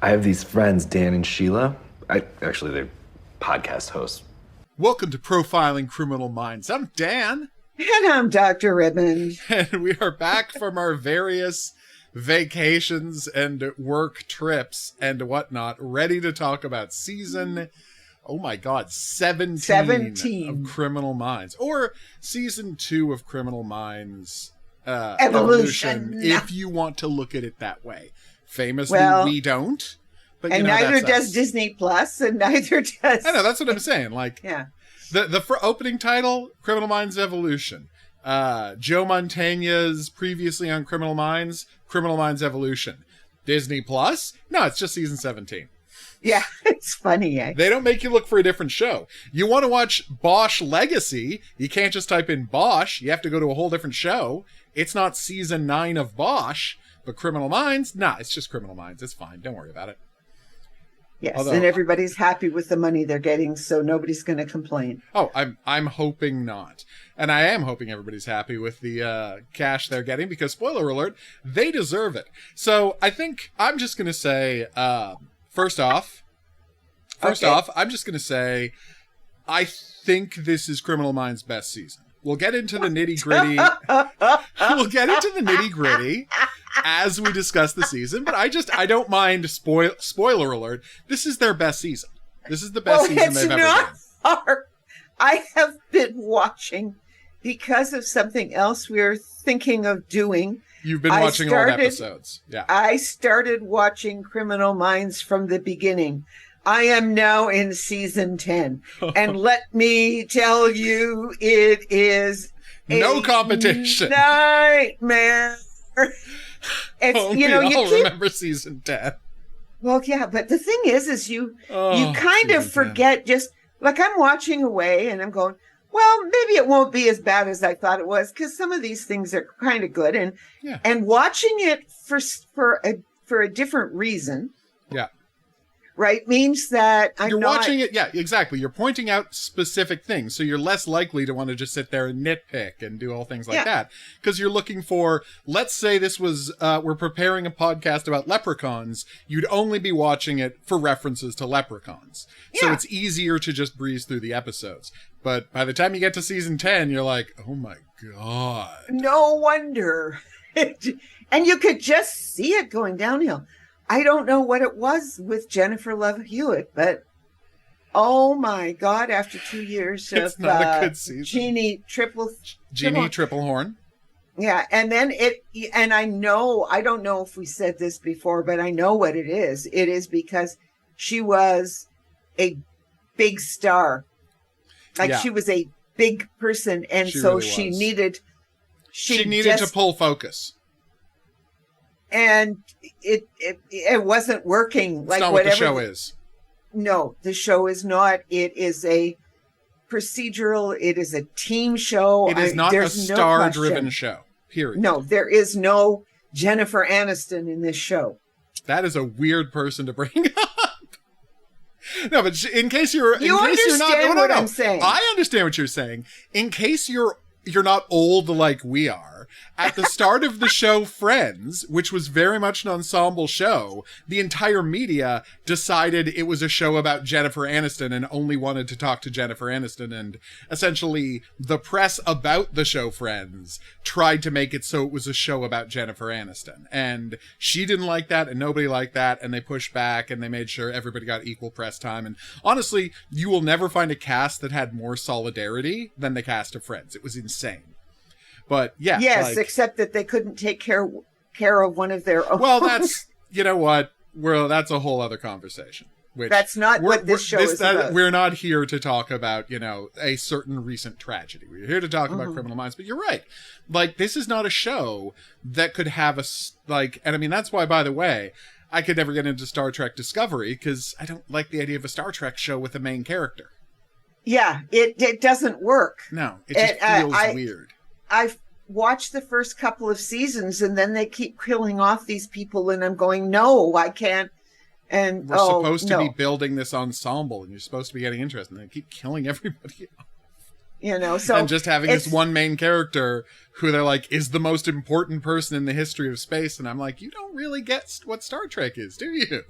I have these friends, Dan and Sheila. They're podcast hosts. Welcome to Profiling Criminal Minds. I'm Dan. And I'm Dr. Redmond. And we are back from our various vacations and work trips and whatnot, ready to talk about season, 17 of Criminal Minds. Or season 2 of Criminal Minds Evolution, if you want to look at it that way. Famously, we don't. But, and neither does Disney Plus, and neither does... I know, that's what I'm saying. Like, yeah. The opening title, Criminal Minds Evolution. Joe Mantegna's previously on Criminal Minds Evolution. Disney Plus? No, it's just season 17. Yeah, it's funny, eh? They don't make you look for a different show. You want to watch Bosch Legacy, you can't just type in Bosch, you have to go to a whole different show. It's not season 9 of Bosch, but Criminal Minds? Nah, it's just Criminal Minds. It's fine. Don't worry about it. Yes, and everybody's happy with the money they're getting, so nobody's going to complain. Oh, I'm hoping not. And I am hoping everybody's happy with the cash they're getting, because, spoiler alert, they deserve it. So I think I'm just going to say, first off, I'm just going to say, I think this is Criminal Minds' best season. We'll get into the nitty-gritty. As we discuss the season, but I don't mind spoiler alert. This is their best season. This is the best season they've ever done. I have been watching because of something else we're thinking of doing. You've been watching all episodes. Yeah. I started watching Criminal Minds from the beginning. I am now in season 10. And let me tell you, it is no competition. Nightmare. It's, remember season 10. Well, yeah, but the thing is you kind of forget, just like I'm watching away and I'm going, well, maybe it won't be as bad as I thought it was, because some of these things are kind of good, and watching it for a different reason. Yeah. Right, means that you're watching it. Yeah, exactly. You're pointing out specific things, so you're less likely to want to just sit there and nitpick and do all things like that, because you're looking for. Let's say this was we're preparing a podcast about leprechauns. You'd only be watching it for references to leprechauns, so it's easier to just breeze through the episodes. But by the time you get to season 10, you're like, oh my god! No wonder, and you could just see it going downhill. I don't know what it was with Jennifer Love Hewitt, but oh my God, after 2 years it's not a good season. Jeannie Tripplehorn. Yeah, and then I don't know if we said this before, but I know what it is. It is because she was a big star. She was a big person, and she needed to pull focus. And it wasn't working. It's not what the show is. No, the show is not. It is a procedural. It is a team show. It is not a star-driven show, period. No, there is no Jennifer Aniston in this show. That is a weird person to bring up. No, but in case you're I'm saying. I understand what you're saying. In case you're not old like we are. At the start of the show Friends, which was very much an ensemble show, the entire media decided it was a show about Jennifer Aniston and only wanted to talk to Jennifer Aniston. And essentially, the press about the show Friends tried to make it so it was a show about Jennifer Aniston. And she didn't like that, and nobody liked that, and they pushed back, and they made sure everybody got equal press time. And honestly, you will never find a cast that had more solidarity than the cast of Friends. It was insane. But yeah. Yes, except that they couldn't take care of one of their own. Well, that's, you know what? That's a whole other conversation. That's not what this show is about. We're not here to talk about, a certain recent tragedy. We're here to talk about Criminal Minds. But you're right. Like, this is not a show that could have and I mean, that's why, by the way, I could never get into Star Trek Discovery, because I don't like the idea of a Star Trek show with a main character. Yeah, it doesn't work. No, it just feels weird. I've watched the first couple of seasons, and then they keep killing off these people, and I'm going, no, I can't. And we're supposed to be building this ensemble, and you're supposed to be getting interested, and they keep killing everybody off. So and just having this one main character who they're like is the most important person in the history of space, and I'm like, you don't really get what Star Trek is, do you?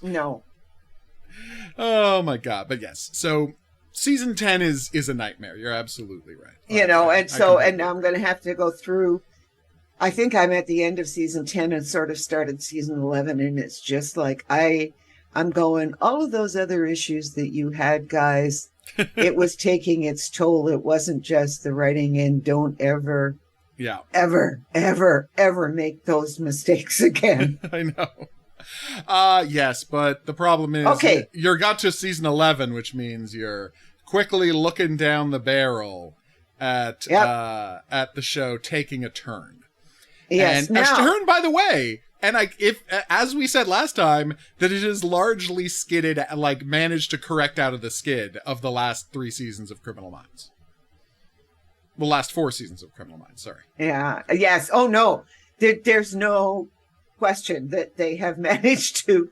No. Oh my God. But yes. So season 10 is a nightmare. You're absolutely right. You know, I and so, completely and now I'm going to have to go through. I think I'm at the end of season 10 and sort of started season 11. And it's just like, I'm going, all of those other issues that you had, guys, it was taking its toll. It wasn't just the writing, and don't ever, Yeah. ever make those mistakes again. I know. Yes, but the problem is Okay. you're got to season 11, which means you're quickly looking down the barrel at the show taking a turn. Yes. And a Now, turn, by the way, and if as we said last time, that it is largely skidded, like managed to correct out of the skid of the last 3 seasons of Criminal Minds. Well, last 4 seasons of Criminal Minds, sorry. yeah. Yes. Oh, no. There's no question that they have managed to.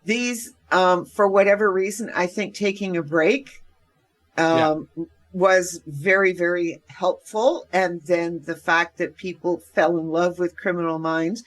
These, for whatever reason, I think taking a break was very, very helpful. And then the fact that people fell in love with Criminal Minds.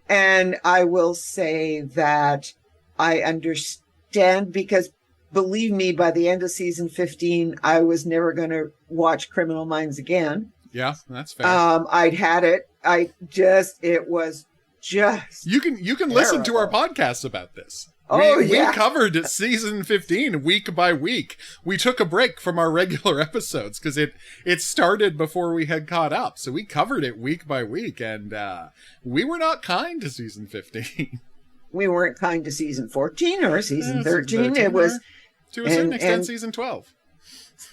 And I will say that I understand, because believe me, by the end of season 15, I was never going to watch Criminal Minds again. Yeah, that's fair. I'd had it. It was just. You can listen to our podcasts about this. We covered season 15 week by week. We took a break from our regular episodes because it started before we had caught up. So we covered it week by week, and we were not kind to season 15. We weren't kind to season 14 or season 13. It was, to a certain extent, season 12.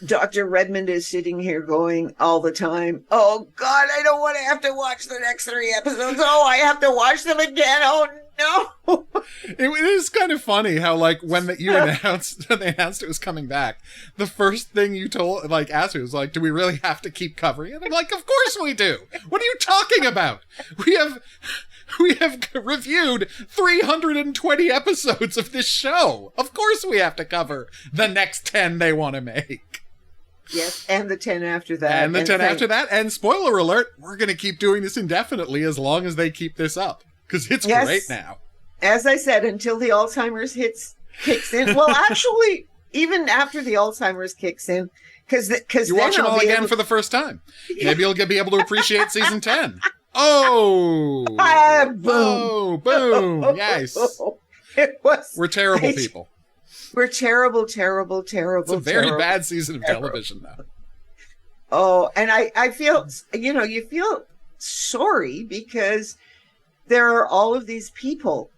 Dr. Redmond is sitting here going all the time, oh God, I don't want to have to watch the next 3 episodes. Oh, I have to watch them again. Oh no. It is kind of funny how, like, when they announced it was coming back, the first thing you asked me was like, do we really have to keep covering it? I'm like, of course we do. What are you talking about? We have reviewed 320 episodes of this show. Of course we have to cover the next 10 they want to make. Yes, and the 10 after that. And the 10 after that. And spoiler alert, we're going to keep doing this indefinitely as long as they keep this up. Because it's great now. As I said, until the Alzheimer's kicks in. Well, actually, even after the Alzheimer's kicks in, because you watch them all again for the first time. Maybe you'll be able to appreciate season 10. Oh! Boom! Oh, boom! Yes. We're terrible people. We're terrible, terrible, terrible. It's a very bad season of television, though. Oh, and I feel, you feel sorry because there are all of these people.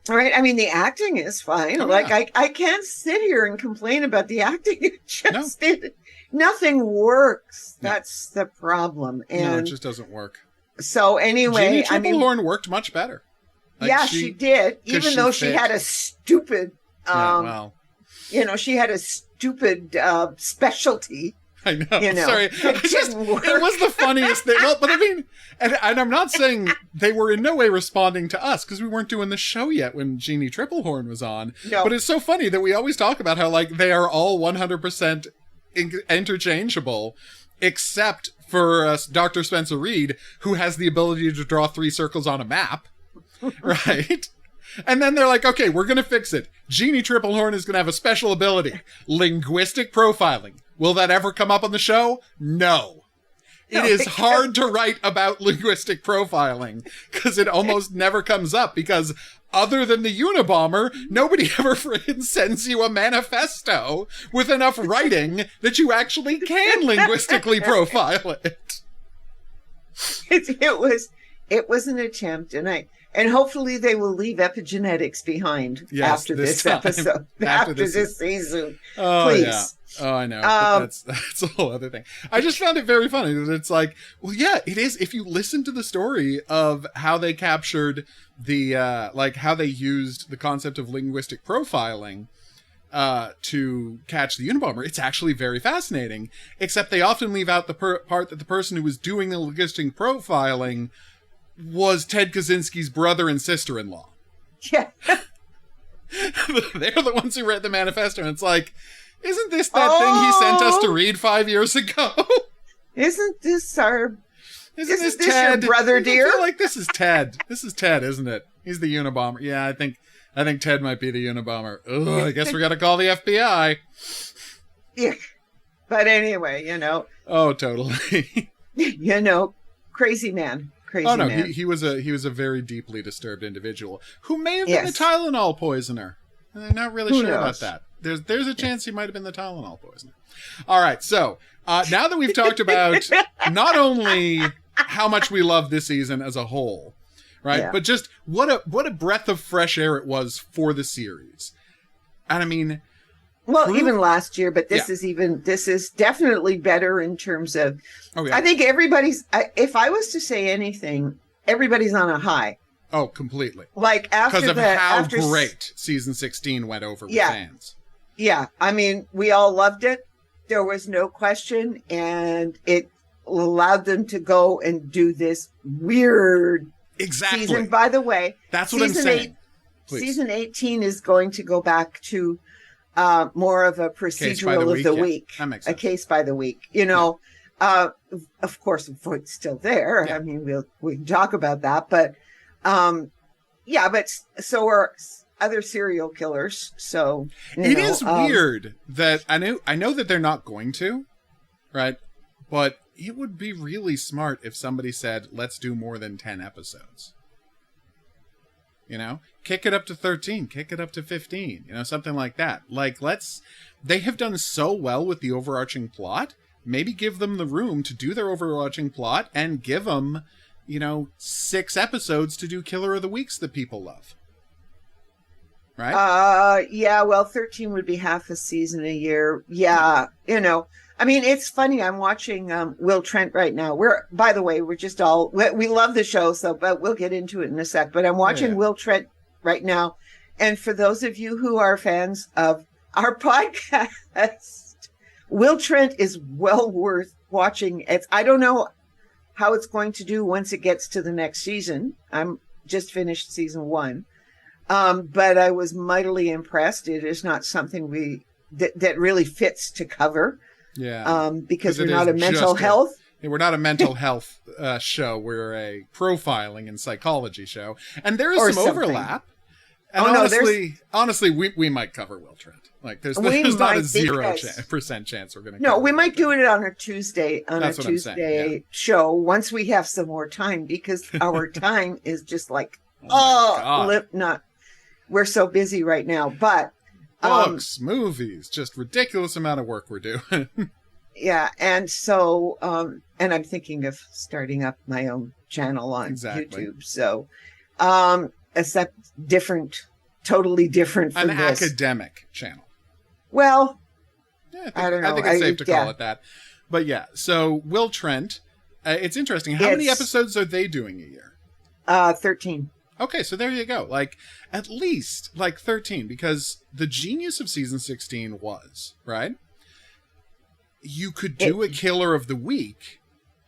All right. I mean, the acting is fine. Oh, like, yeah. I can't sit here and complain about the acting. It just, nothing works. No. That's the problem. And no, it just doesn't work. So anyway, Jeannie Tripplehorn worked much better. Like she did, even though she had a stupid, she had a stupid specialty. I know. Sorry. It was the funniest thing. Well, but I mean, and I'm not saying they were in no way responding to us because we weren't doing the show yet when Jeannie Tripplehorn was on. No. But it's so funny that we always talk about how, like, they are all 100% interchangeable, except for Dr. Spencer Reed, who has the ability to draw 3 circles on a map. Right? And then they're like, okay, we're going to fix it. Jeannie Tripplehorn is going to have a special ability. Linguistic profiling. Will that ever come up on the show? No. It is hard to write about linguistic profiling because it almost never comes up because other than the Unabomber, nobody ever freaking sends you a manifesto with enough writing that you actually can linguistically profile it. It was an attempt, and hopefully they will leave epigenetics behind after this episode, after this season. Oh, please. Yeah. Oh, I know. That's a whole other thing. I just found it very funny that it's like, well, yeah, it is. If you listen to the story of how they captured the, how they used the concept of linguistic profiling to catch the Unabomber, it's actually very fascinating, except they often leave out the part that the person who was doing the linguistic profiling was Ted Kaczynski's brother and sister-in-law. Yeah. They're the ones who read the manifesto, and it's like, isn't this that thing he sent us to read 5 years ago? Isn't this Ted? your brother, dear? I feel like this is Ted. This is Ted, isn't it? He's the Unabomber. Yeah, I think Ted might be the Unabomber. Ugh, I guess we got to call the FBI. Yeah. But anyway, Oh, totally. crazy man. Crazy Oh no, man. he was a very deeply disturbed individual who may have been Yes. the Tylenol poisoner. I'm not really Who sure about knows? that. There's a chance he might have been the Tylenol poisoner. All right, so now that we've talked about not only how much we love this season as a whole, right, Yeah. but just what a breath of fresh air it was for the series. And I mean, Well, even last year, but this Yeah. this is definitely better in terms of, oh yeah, I think if I was to say anything, everybody's on a high. oh completely, Like because of how after great season 16 went over with Yeah. fans. Yeah. I mean, we all loved it. There was no question. And it allowed them to go and do this weird Exactly. season. By the way, That's what I'm season saying. Please. season 18 is going to go back to more of a procedural of the yeah. week, That makes a sense. case by the week. Of course, Voight's still there. Yeah. I mean, we can talk about that, but but so are other serial killers. So It is weird that I know that they're not going to, right? But it would be really smart if somebody said, "Let's do more than 10 episodes." Kick it up to 13, kick it up to 15, something like that. Like, they have done so well with the overarching plot. Maybe give them the room to do their overarching plot and give them, 6 episodes to do Killer of the Weeks that people love. Right? Well, 13 would be half a season a year. Yeah. I mean, it's funny. I'm watching Will Trent right now. By the way, we're just we love the show, but we'll get into it in a sec. But I'm watching Will Trent right now. And for those of you who are fans of our podcast, Will Trent is well worth watching. I don't know how it's going to do once it gets to the next season. I'm just finished season 1. But I was mightily impressed. It is not something that really fits to cover. Yeah. Because we're not a mental health. We're not a mental health show. We're a profiling and psychology show. And there is some overlap. And honestly, we might cover Will Trent. Like, there's not a 0% chance we're going to cover. No, we might do it on a Tuesday, show once we have some more time, because our time is just like, we're so busy right now. But books, movies, just ridiculous amount of work we're doing. Yeah, and so and I'm thinking of starting up my own channel on YouTube. So except totally different from this. Academic channel. Well, I don't know. I think it's safe to call it that. But yeah, so Will Trent, it's interesting. How many episodes are they doing a year? 13. Okay, so there you go. Like, at least, 13, because the genius of season 16 was, right? You could do a Killer of the Week,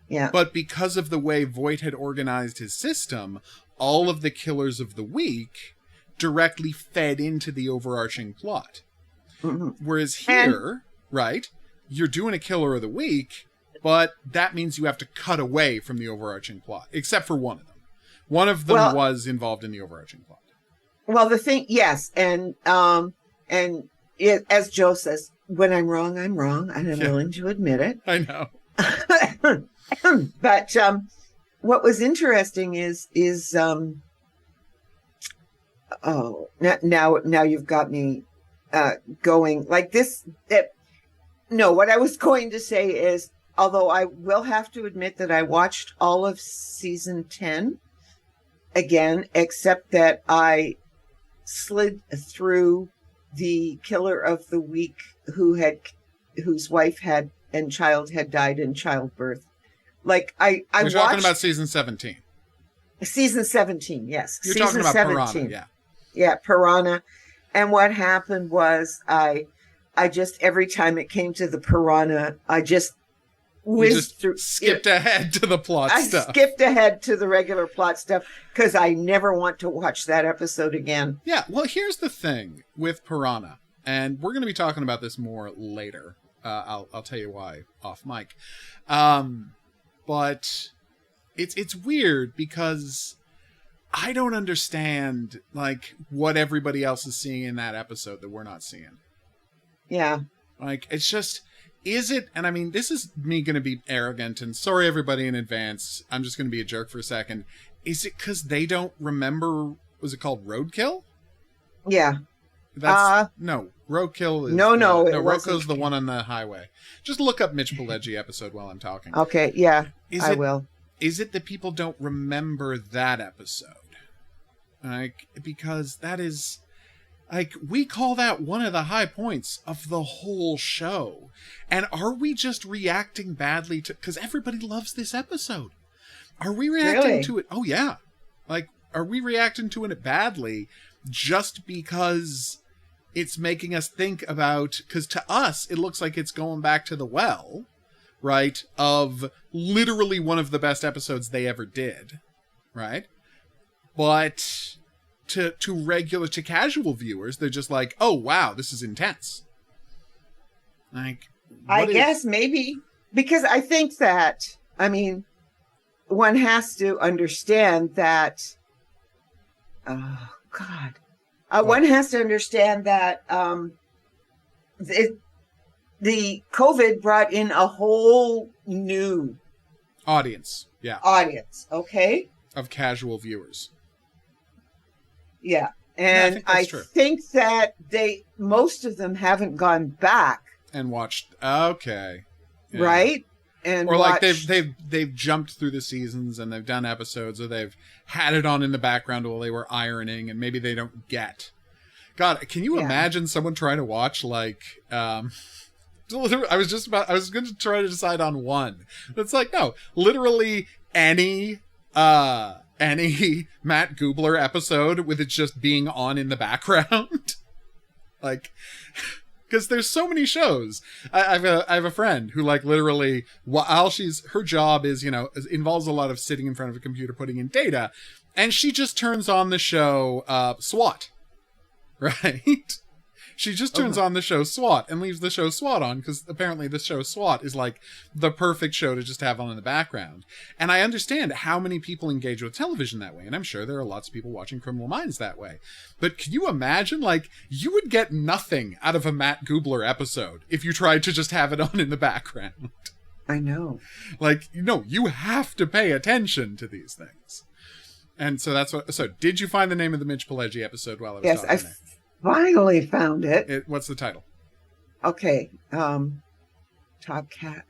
but because of the way Voight had organized his system, all of the Killers of the Week directly fed into the overarching plot. Mm-hmm. Whereas here, right, you're doing a Killer of the Week, but that means you have to cut away from the overarching plot, except for one of them. One of them was involved in the overarching plot. Well, the thing, yes, and as Joe says, when I'm wrong, I'm wrong, and I'm willing to admit it. I know. But what was interesting is now you've got me going like this. What I was going to say is, although I will have to admit that I watched all of season 10 again, except that I slid through the Killer of the Week whose wife and child had died in childbirth. Like You're talking about season 17. Season 17, yes. You're talking about 17. Piranha, yeah. Yeah, Piranha. And what happened was I just, every time it came to the Piranha, I just skipped ahead to the plot stuff. I skipped ahead to the regular plot stuff because I never want to watch that episode again. Yeah, well, here's the thing with Piranha, and we're going to be talking about this more later. I'll tell you why off mic. But it's weird because I don't understand, like, what everybody else is seeing in that episode that we're not seeing. Yeah. Like, it's just, is it, and I mean, this is me going to be arrogant, and sorry everybody in advance, I'm just going to be a jerk for a second. Is it because they don't remember, was it called Roadkill? Yeah. That's, no, Roadkill is... No, Roadkill's the one on the highway. Just look up Mitch Pileggi episode while I'm talking. Okay, yeah, I will. Is it that people don't remember that episode? Like, because that is... Like, we call that one of the high points of the whole show. And are we just reacting badly to... Because everybody loves this episode. Are we reacting to it? Oh, yeah. Like, are we reacting to it badly just because it's making us think about... Because to us, it looks like it's going back to the well, right? Of literally one of the best episodes they ever did, right? But... To casual viewers, they're just like, oh wow, this is intense. Like, I guess maybe because I think that, I mean, one has to understand that. Oh God, one has to understand that the COVID brought in a whole new audience. Yeah, audience. Okay, of casual viewers. Yeah. And I think that most of them haven't gone back and watched. Okay. Yeah. Right. And or like they've jumped through the seasons and they've done episodes, or they've had it on in the background while they were ironing, and maybe they don't get. God, can you imagine someone trying to watch like, I was going to try to decide on one. It's like, no, literally any Matt Gubler episode with it just being on in the background. Like, because there's so many shows. I have a friend who, like, literally, while her job is, involves a lot of sitting in front of a computer putting in data, and she just turns on the show SWAT, right? She just turns on the show SWAT and leaves the show SWAT on, because apparently the show SWAT is like the perfect show to just have on in the background. And I understand how many people engage with television that way, and I'm sure there are lots of people watching Criminal Minds that way. But can you imagine, like, you would get nothing out of a Matt Gubler episode if you tried to just have it on in the background. I know. Like, you have to pay attention to these things. And so that's what... So, did you find the name of the Mitch Pileggi episode while I was talking there? Finally found it. What's the title? Okay. Top Cat.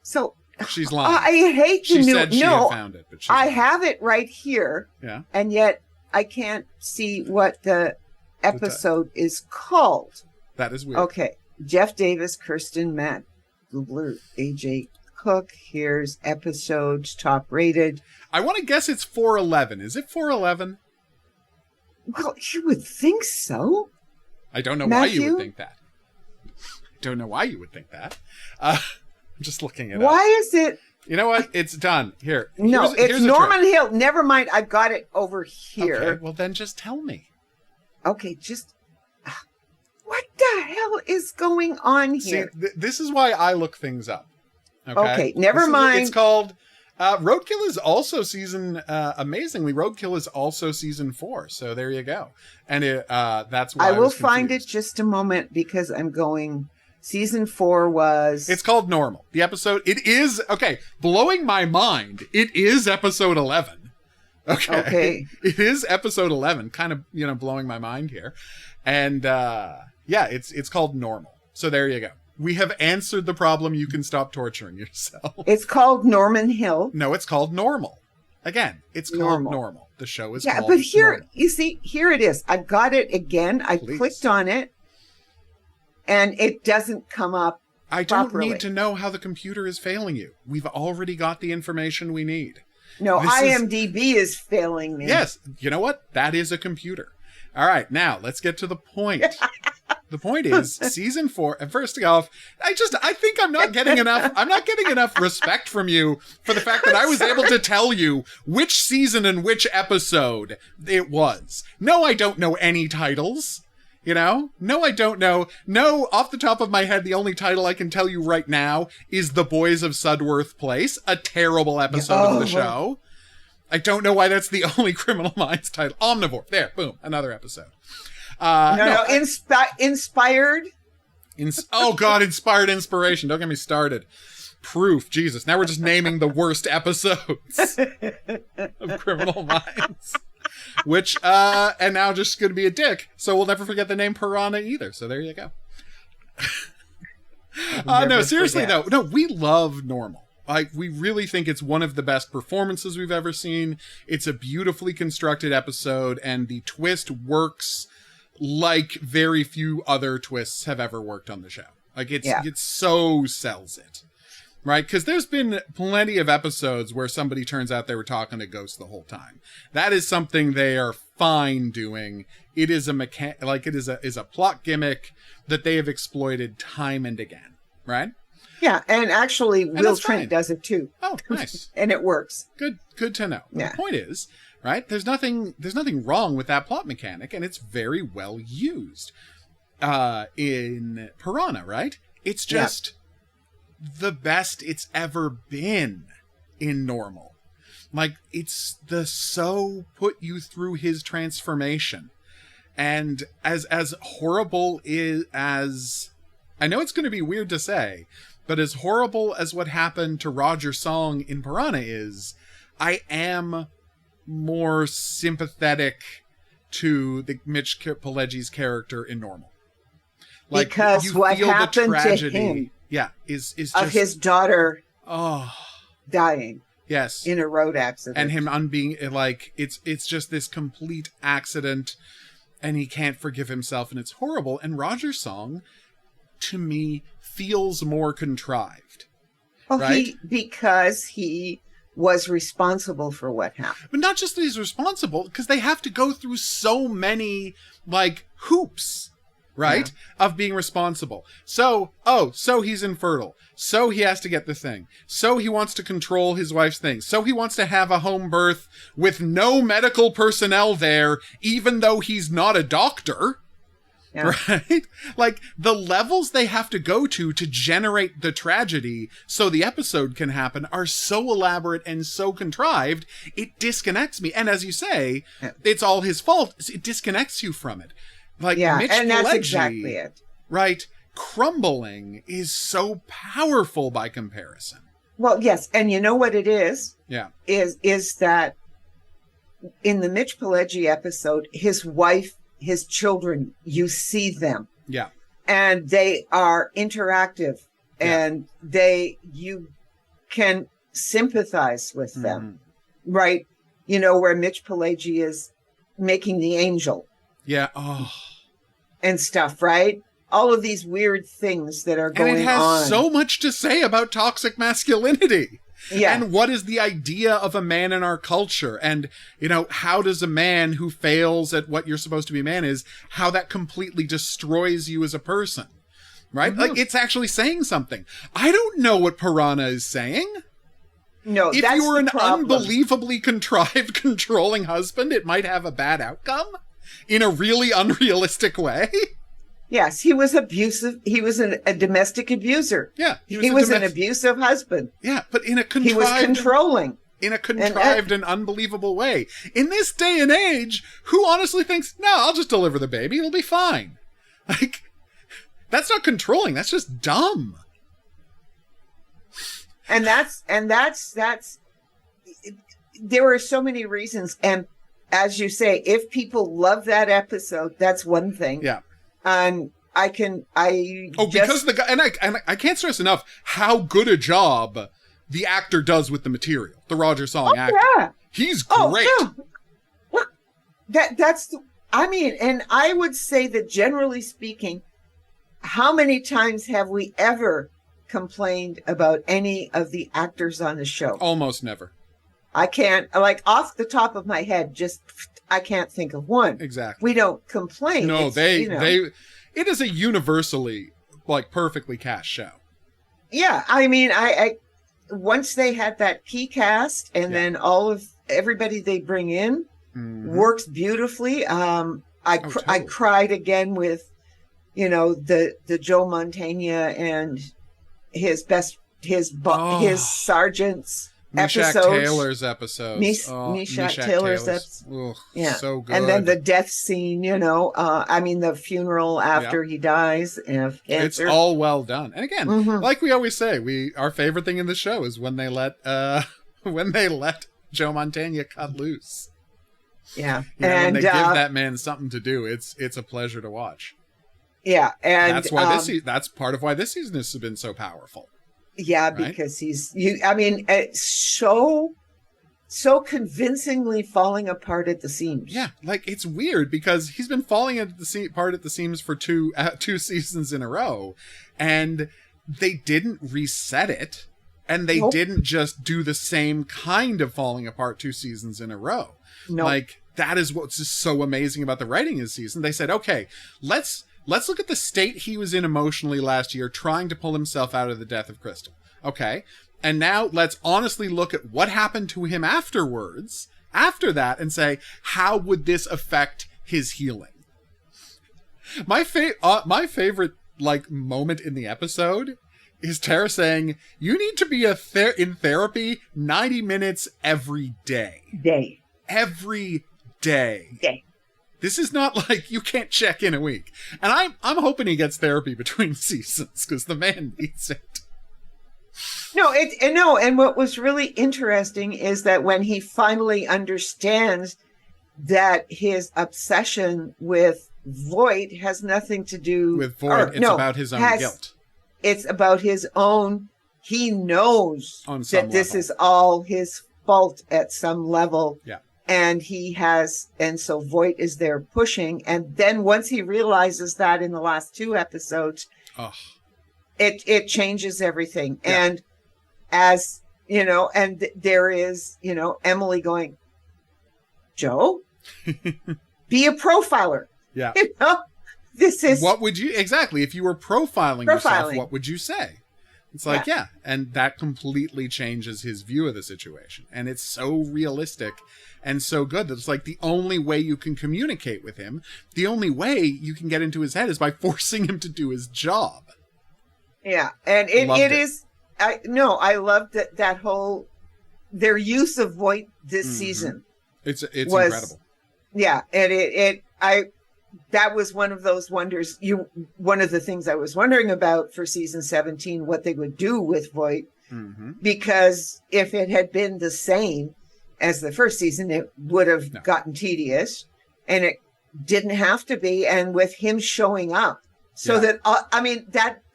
So she's lying. I hate the she new. Said she no, had found it, but I have it right here. Yeah. And yet I can't see what the episode is called. That is weird. Okay. Jeff Davis, Kirsten, Matt Gubler, AJ Cook. Here's episodes top rated. I want to guess it's 411. Is it 411? Well, you would think so. I don't know why you would think that. Don't know why you would think that. I'm just looking it up. Why is it? You know what? It's done. Here. No, it's Norman Hill. Never mind. I've got it over here. Okay, well then just tell me. Okay, just... What the hell is going on here? See, this is why I look things up. Okay, never mind. It's called... Roadkill is also amazingly, Roadkill is also season 4. So there you go. And that's why I will find it just a moment, because I'm going, season 4 was... It's called Normal. The episode, it is, okay, blowing my mind. It is episode 11. Okay. It is episode 11, kind of, blowing my mind here. And, it's called Normal. So there you go. We have answered the problem. You can stop torturing yourself. It's called Norman Hill. No, it's called Normal. Again, it's called Normal. The show is called but here, Normal. You see, here it is. I've got it again. I clicked on it, and it doesn't come up I don't properly. need to know how the computer is failing you. We've already got the information we need. No, IMDb is failing me. Yes. You know what? That is a computer. All right, now let's get to the point. The point is, season 4, and first off, I think I'm not getting enough respect from you for the fact that I was able to tell you which season and which episode it was. No, I don't know any titles. No, I don't know. No, off the top of my head, the only title I can tell you right now is The Boys of Sudworth Place, a terrible episode of the show. I don't know why that's the only Criminal Minds title. Omnivore. There, boom, another episode. Inspired. Oh God, inspired inspiration. Don't get me started. Proof. Jesus. Now we're just naming the worst episodes of Criminal Minds. Which, and now just going to be a dick. So we'll never forget the name Piranha either. So there you go. No, seriously though. No, we love Normal. Like, we really think it's one of the best performances we've ever seen. It's a beautifully constructed episode, and the twist works like very few other twists have ever worked on the show. Like, it so sells it. Right? Because there's been plenty of episodes where somebody turns out they were talking to ghosts the whole time. That is something they are fine doing. It is a plot gimmick that they have exploited time and again. Right? Yeah, and actually, Will Trent does it too. Oh, nice. And it works. Good to know. Yeah. The point is, right? There's nothing wrong with that plot mechanic, and it's very well used in Piranha, right? It's just the best it's ever been in Normal. Like, it's so put you through his transformation, and as horrible as I know it's going to be weird to say. But as horrible as what happened to Roger Song in Piranha is, I am more sympathetic to the Mitch Pileggi's character in Normal. Like, because what happened to him, is of just his daughter, dying, yes, in a road accident, and him being like it's just this complete accident, and he can't forgive himself, and it's horrible. And Roger Song, to me, feels more contrived. Well, right? Because he was responsible for what happened. But not just that he's responsible, because they have to go through so many, like, hoops, right? Yeah. Of being responsible. So he's infertile. So he has to get the thing. So he wants to control his wife's thing. So he wants to have a home birth with no medical personnel there, even though he's not a doctor. Yeah. Right? Like, the levels they have to go to generate the tragedy so the episode can happen are so elaborate and so contrived, it disconnects me. And as you say, it's all his fault. It disconnects you from it. Like, Mitch and that's Pileggi, exactly it. Right? Crumbling is so powerful by comparison. Well, yes. And you know what it is? Yeah. Is that in the Mitch Pileggi episode, his wife, his children, you see them. Yeah. And they are interactive, and you can sympathize with them. Right? You know, where Mitch Pileggi is making the angel. Yeah. Oh. And stuff, right? All of these weird things that are going on. And it has so much to say about toxic masculinity. Yeah. And what is the idea of a man in our culture? And, you know, how does a man who fails at what you're supposed to be a man is, how that completely destroys you as a person, right? Mm-hmm. Like, it's actually saying something. I don't know what Piranha is saying. No, if that's you were an problem. Unbelievably contrived, controlling husband, it might have a bad outcome in a really unrealistic way. Yes, he was abusive. He was a domestic abuser. Yeah. He was an abusive husband. Yeah, but in a contrived... He was controlling. In a contrived and unbelievable way. In this day and age, who honestly thinks, no, I'll just deliver the baby, it'll be fine. Like, that's not controlling, that's just dumb. And that's there are so many reasons. And as you say, if people love that episode, that's one thing. Yeah. And because the guy, and I can't stress enough how good a job the actor does with the material. The Roger Song actor. Yeah. He's great. Oh, no. And I would say that generally speaking, how many times have we ever complained about any of the actors on the show? Almost never. I can't, like, off the top of my head, I can't think of one. Exactly. We don't complain. No, it is a universally, like, perfectly cast show. Yeah, I mean, I once they had that key cast, and then everybody they bring in works beautifully. I cried again with, the Joe Mantegna and his sergeants. Meshach episodes. Taylor's episodes. Meshach Taylor's Ugh, yeah, so good. and then the death scene. The funeral after he dies of It's cancer. all well done. And again, Mhm. like we always say, our favorite thing in the show is when they let Joe Mantegna cut loose. Yeah, When they give that man something to do, it's a pleasure to watch. Yeah, and That's why that's part of why this season has been so powerful. Yeah, right? because it's so convincingly falling apart at the seams. Yeah, like it's weird because he's been falling apart at the seams for two seasons in a row, and they didn't reset it, and they didn't just do the same kind of falling apart 2 seasons in a row. No. Like that is what's just so amazing about the writing this season. They said, okay, let's look at the state he was in emotionally last year, trying to pull himself out of the death of Crystal. Okay. And now let's honestly look at what happened to him afterwards, after that, and say, how would this affect his healing? My favorite moment in the episode is Tara saying, you need to be in therapy 90 minutes every day. Every day. This is not like you can't check in a week. And I'm hoping he gets therapy between seasons because the man needs it. And what was really interesting is that when he finally understands that his obsession with Voight has nothing to do with Voight, it's about his own guilt. It's about his own. He knows that this is all his fault at some level. Yeah. And so Voight is there pushing. And then once he realizes that in the last 2 episodes, it changes everything. Yeah. And as, there is, Emily going, Joe, be a profiler. Yeah. This is. What would you, exactly, if you were profiling yourself, what would you say? It's like, yeah. And that completely changes his view of the situation. And it's so realistic and so good that it's like the only way you can communicate with him, the only way you can get into his head is by forcing him to do his job. Yeah. And it is, I loved that whole, their use of Voight this season. It's incredible. Yeah. And that was one of those wonders. One of the things I was wondering about for season 17, what they would do with Voight, because if it had been the same as the first season, it would have gotten tedious, and it didn't have to be. And with him showing up, so that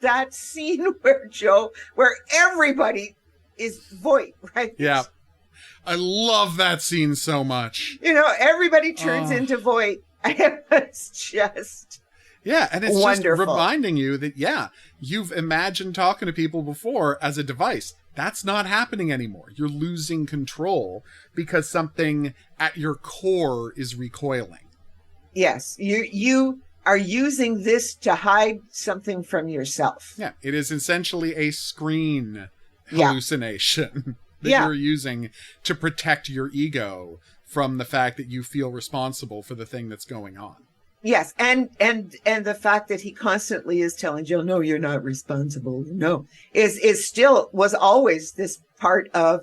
that scene where everybody is Voight, right? Yeah, I love that scene so much. Everybody turns into Voight. It's just and it's wonderful. Just reminding you that you've imagined talking to people before as a device. That's not happening anymore. You're losing control because something at your core is recoiling. Yes, you are using this to hide something from yourself. Yeah, it is essentially a screen hallucination that you're using to protect your ego from the fact that you feel responsible for the thing that's going on. Yes, and the fact that he constantly is telling Jill, no, you're not responsible. No, was always this part of,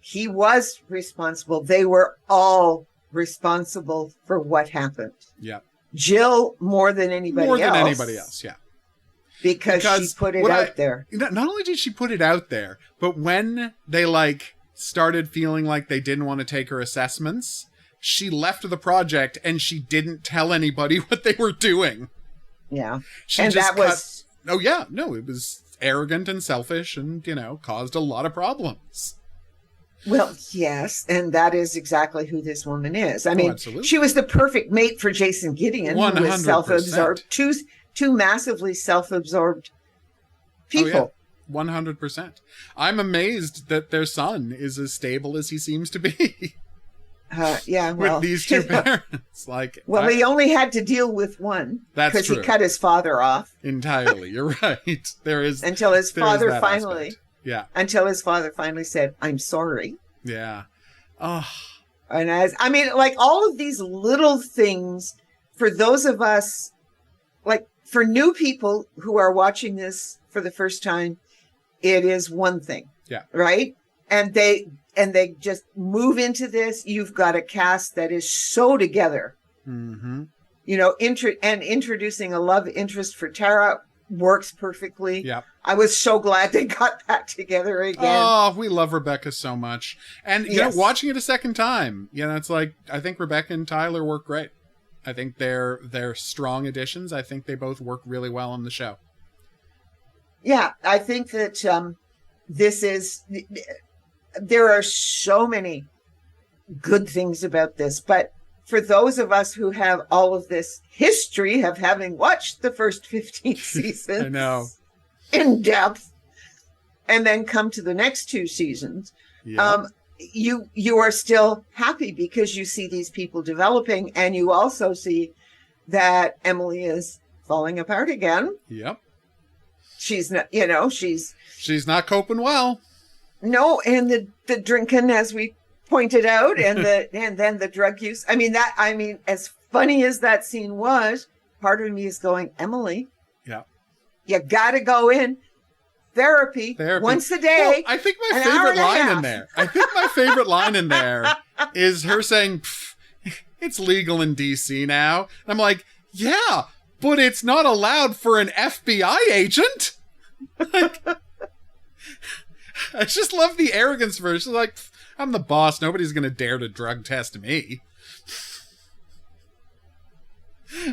he was responsible. They were all responsible for what happened. Yeah. Jill more than anybody else. Yeah. Because she put it out there. Not only did she put it out there, but when they started feeling like they didn't want to take her assessments, she left the project and she didn't tell anybody what they were doing. Yeah. It was arrogant and selfish and, caused a lot of problems. Well, yes, and that is exactly who this woman is. I mean, absolutely. She was the perfect mate for Jason Gideon, 100%. who was self-absorbed. Two massively self-absorbed people. 100%. I'm amazed that their son is as stable as he seems to be. With these two parents. He only had to deal with one. That's true. Because he cut his father off. Entirely. You're right. Until his father finally... Aspect. Yeah. Until his father finally said, I'm sorry. Yeah. Oh. And all of these little things, for those of us, for new people who are watching this for the first time, it is one thing. Yeah. Right? and they just move into this. You've got a cast that is so together. Mm-hmm. You know, introducing a love interest for Tara works perfectly. Yeah. I was so glad they got back together again. Oh, we love Rebecca so much. And, you Yes. know, watching it a second time, you know, it's like, I think Rebecca and Tyler work great. I think they're strong additions. I think they both work really well on the show. Yeah, I think that there are so many good things about this, but for those of us who have all of this history of having watched the first 15 seasons I know. in depth and then come to the next 2 seasons, Yeah. you are still happy because you see these people developing, and you also see that Emily is falling apart again. Yep. She's not, you know, she's Not coping well. no, and the drinking, as we pointed out, and then the drug use. I mean, as funny as that scene was, part of me is going, Emily, Yeah. you got to go in therapy once a day. Well, I think my an hour favorite and a line half. in there. I think my favorite line in there is her saying, "Pff, it's legal in DC now." And I'm like, yeah, but it's not allowed for an FBI agent. Like, I just love the arrogance for her. She's like, I'm the boss. Nobody's going to dare to drug test me.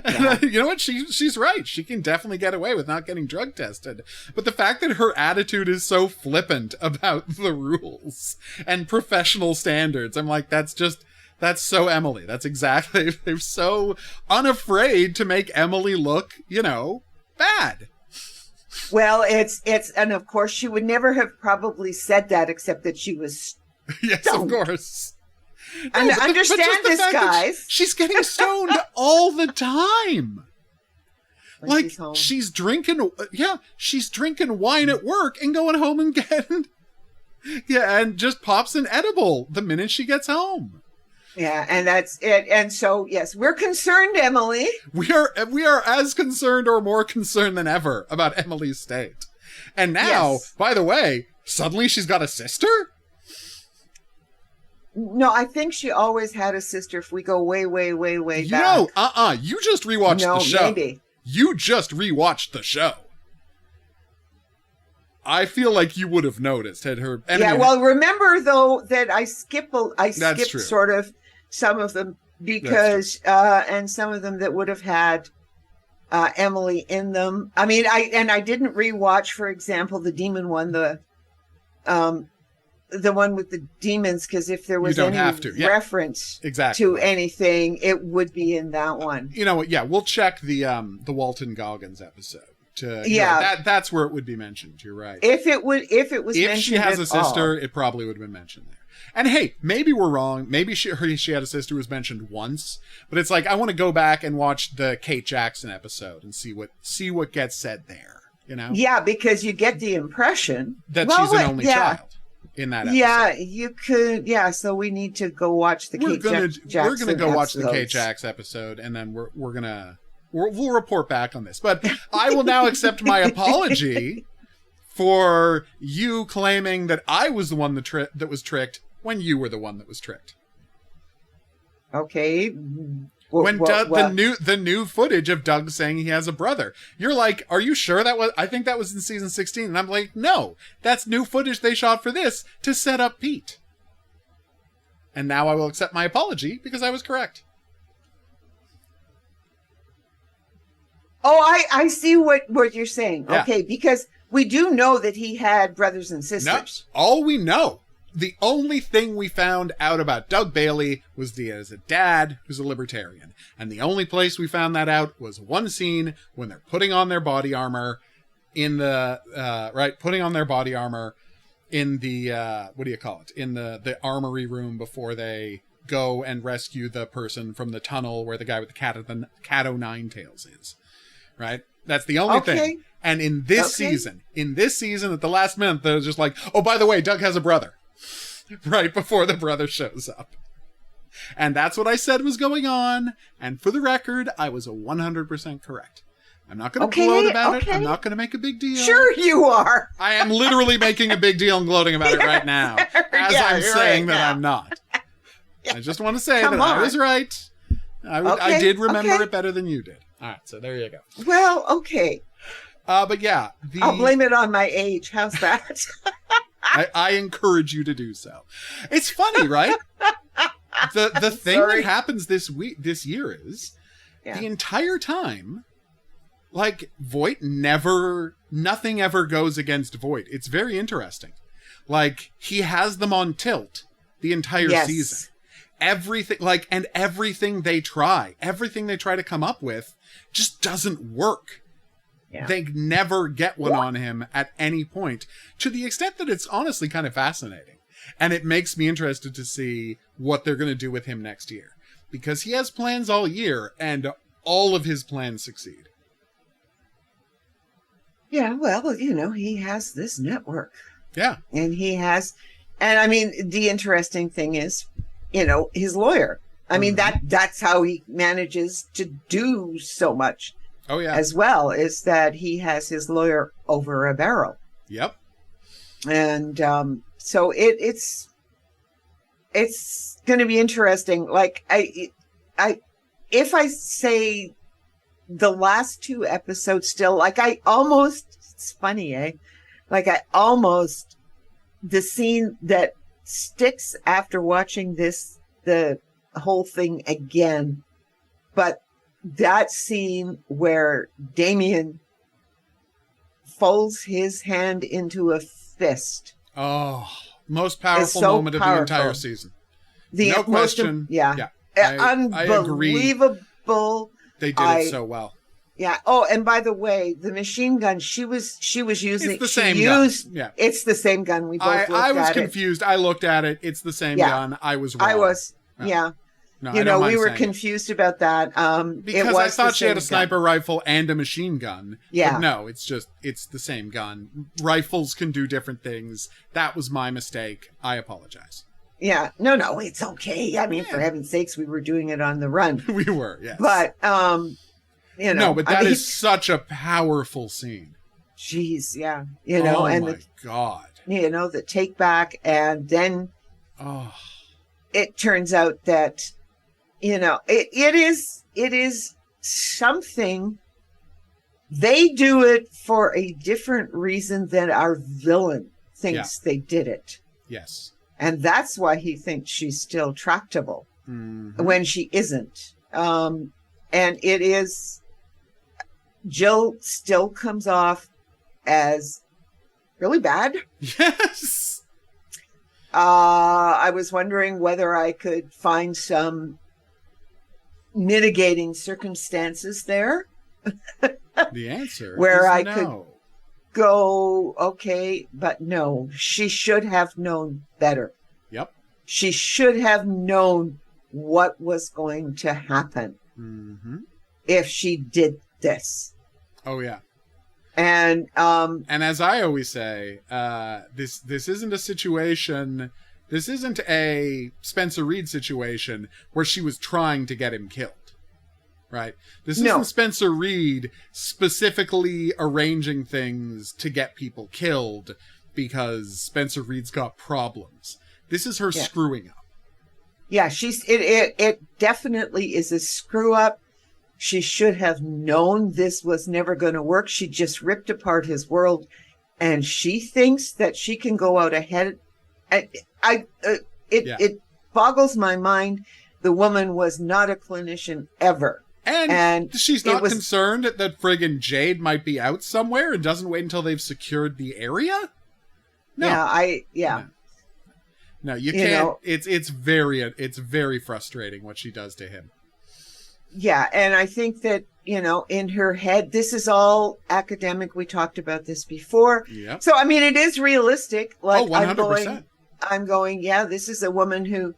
And, you know what? She's right. She can definitely get away with not getting drug tested. But the fact that her attitude is so flippant about the rules and professional standards, I'm like, that's so Emily. That's exactly, they're so unafraid to make Emily look, you know, bad. Well, it's and of course she would never have probably said that, except that she was Yes, stoned. of course. And but understand just the this, fact that guys. She's getting stoned all the time. When Like, she's home. she's drinking wine at work and going home and getting, and just pops an edible the minute she gets home. Yeah, and that's it. And so, yes, we're concerned, Emily. We are as concerned or more concerned than ever about Emily's state. And now, Yes. by the way, suddenly she's got a sister? No, I think she always had a sister if we go way, way, way, way back. No, you just rewatched the show. Maybe. You just rewatched the show. I feel like you would have noticed had her. Yeah, well, remember though that I skipped true. sort of some of them because and some of them that would have had Emily in them. I mean, I didn't rewatch, for example, the demon one, the one with the demons, because if there was You don't any have to. Yeah. reference Exactly. to anything, it would be in that one. You know what? Yeah, we'll check the Walton Goggins episode. That's where it would be mentioned. You're right. If it was If mentioned she has at a sister, all. it probably would have been mentioned there. And hey, maybe we're wrong. Maybe she had a sister who was mentioned once, but it's like I want to go back and watch the Kate Jackson episode and see what gets said there. You know? Yeah, because you get the impression That she's an only child in that episode. Yeah, you could. Yeah, so we need to go watch the Kate Jackson. We're gonna go watch the Kate episodes. Jax episode, and then we'll report back on this. But I will now accept my apology for you claiming that I was the one that was tricked when you were the one that was tricked. Okay. The new footage of Doug saying he has a brother, you're like, are you sure that was? I think that was in season 16, and I'm like, no, that's new footage they shot for this to set up Pete. And now I will accept my apology because I was correct. Oh, I see what you're saying. Yeah. Okay, because we do know that he had brothers and sisters. No, all we know, the only thing we found out about Doug Bailey was he has a dad who's a libertarian. And the only place we found that out was one scene when they're putting on their body armor in the, putting on their body armor in the, in the armory room before they go and rescue the person from the tunnel where the guy with the cat o' nine tails is. Right? That's the only thing. And in this season, at the last minute, they're just like, oh, by the way, Doug has a brother. Right before the brother shows up. And that's what I said was going on. And for the record, I was 100% correct. I'm not going to Okay, gloat about it. okay. I'm not going to make a big deal. Sure you are. I am literally making a big deal and gloating about it right now, as Yeah, I'm you're saying right that now. I'm not. I just want to say Come that I on. was right. I Okay, did remember okay. it better than you did. All right, so there you go. Well, okay. But yeah, I'll blame it on my age. How's that? I encourage you to do so. It's funny, right? The thing sorry. that happens this year is Yeah. the entire time, like Voight nothing ever goes against Voight. It's very interesting. Like he has them on tilt the entire Yes. season. Everything they try to come up with just doesn't work. Yeah. They never get one on him at any point, to the extent that it's honestly kind of fascinating. And it makes me interested to see what they're going to do with him next year. Because he has plans all year, and all of his plans succeed. Yeah, well, he has this network. Yeah. And I mean, the interesting thing is, his lawyer. I mean, that's how he manages to do so much Oh, yeah. as well, is that he has his lawyer over a barrel. Yep. And so it's going to be interesting. Like if I say the last two episodes still, it's funny, eh? The scene that sticks after watching the whole thing again, but that scene where Damien folds his hand into a fist. Oh, most powerful so moment of the powerful. entire season. The No most, question. yeah. I agree. Unbelievable. They did it so well. Yeah. Oh, and by the way, the machine gun she was using. It's the she same used, gun. Yeah. It's the same gun. We both looked I was at it. confused. I looked at it. It's the same Yeah. gun. I was wrong. I was. Yeah. Yeah. No, I don't we mind were saying it. confused about that. Because it was I thought the she had a same sniper gun. rifle and a machine gun. Yeah. But no, it's the same gun. Rifles can do different things. That was my mistake. I apologize. Yeah. No, it's okay. I mean, for heaven's sakes, we were doing it on the run. We were, yes. But, No, but that is such a powerful scene. Jeez, yeah. Oh and my God. the take back, and then Oh. it turns out that, it is something. They do it for a different reason than our villain thinks they did it. Yes. And that's why he thinks she's still tractable when she isn't. And it is, Jill still comes off as really bad. Yes. I was wondering whether I could find some mitigating circumstances there. The answer Where is I no. could go, okay, but no, she should have known better. Yep. She should have known what was going to happen if she did this. Oh yeah. And as I always say, this isn't a situation. This isn't a Spencer Reid situation where she was trying to get him killed. Right? This isn't Spencer Reid specifically arranging things to get people killed because Spencer Reid's got problems. This is her screwing up. Yeah, it definitely is a screw up. She should have known this was never going to work. She just ripped apart his world, and she thinks that she can go out ahead. It boggles my mind. The woman was not a clinician ever. And she's not concerned that friggin' Jade might be out somewhere and doesn't wait until they've secured the area? No. Yeah, No, you can't. It's very frustrating what she does to him. Yeah, and I think that, in her head, this is all academic. We talked about this before. Yep. So, I mean, it is realistic. Like, 100%. I'm going, yeah, this is a woman who,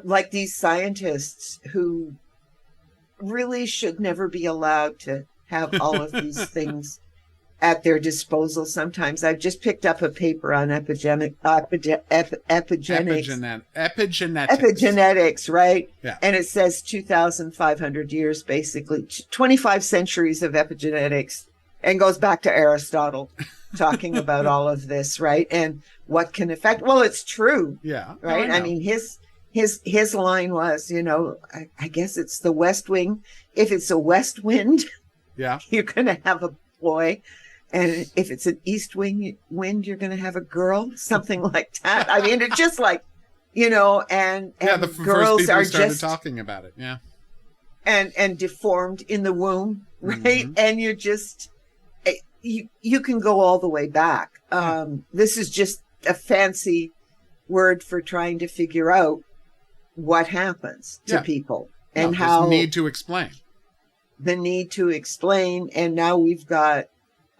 like these scientists who really should never be allowed to have all of these things at their disposal sometimes. I've just picked up a paper on epigenetics, right? Yeah. And it says 2,500 years, basically 25 centuries of epigenetics, and goes back to Aristotle talking about all of this, right? And what can affect. Well, it's true. Yeah. Right. No, I mean, his line was, I guess it's the west wing. If it's a west wind, yeah, you're going to have a boy. And if it's an east wind, you're going to have a girl, something like that. I mean, it's just like, and the girls first people are started just talking about it. Yeah. And deformed in the womb, right? Mm-hmm. And you're just, you can go all the way back. This is just a fancy word for trying to figure out what happens to people and how need to explain. The need to explain. And now we've got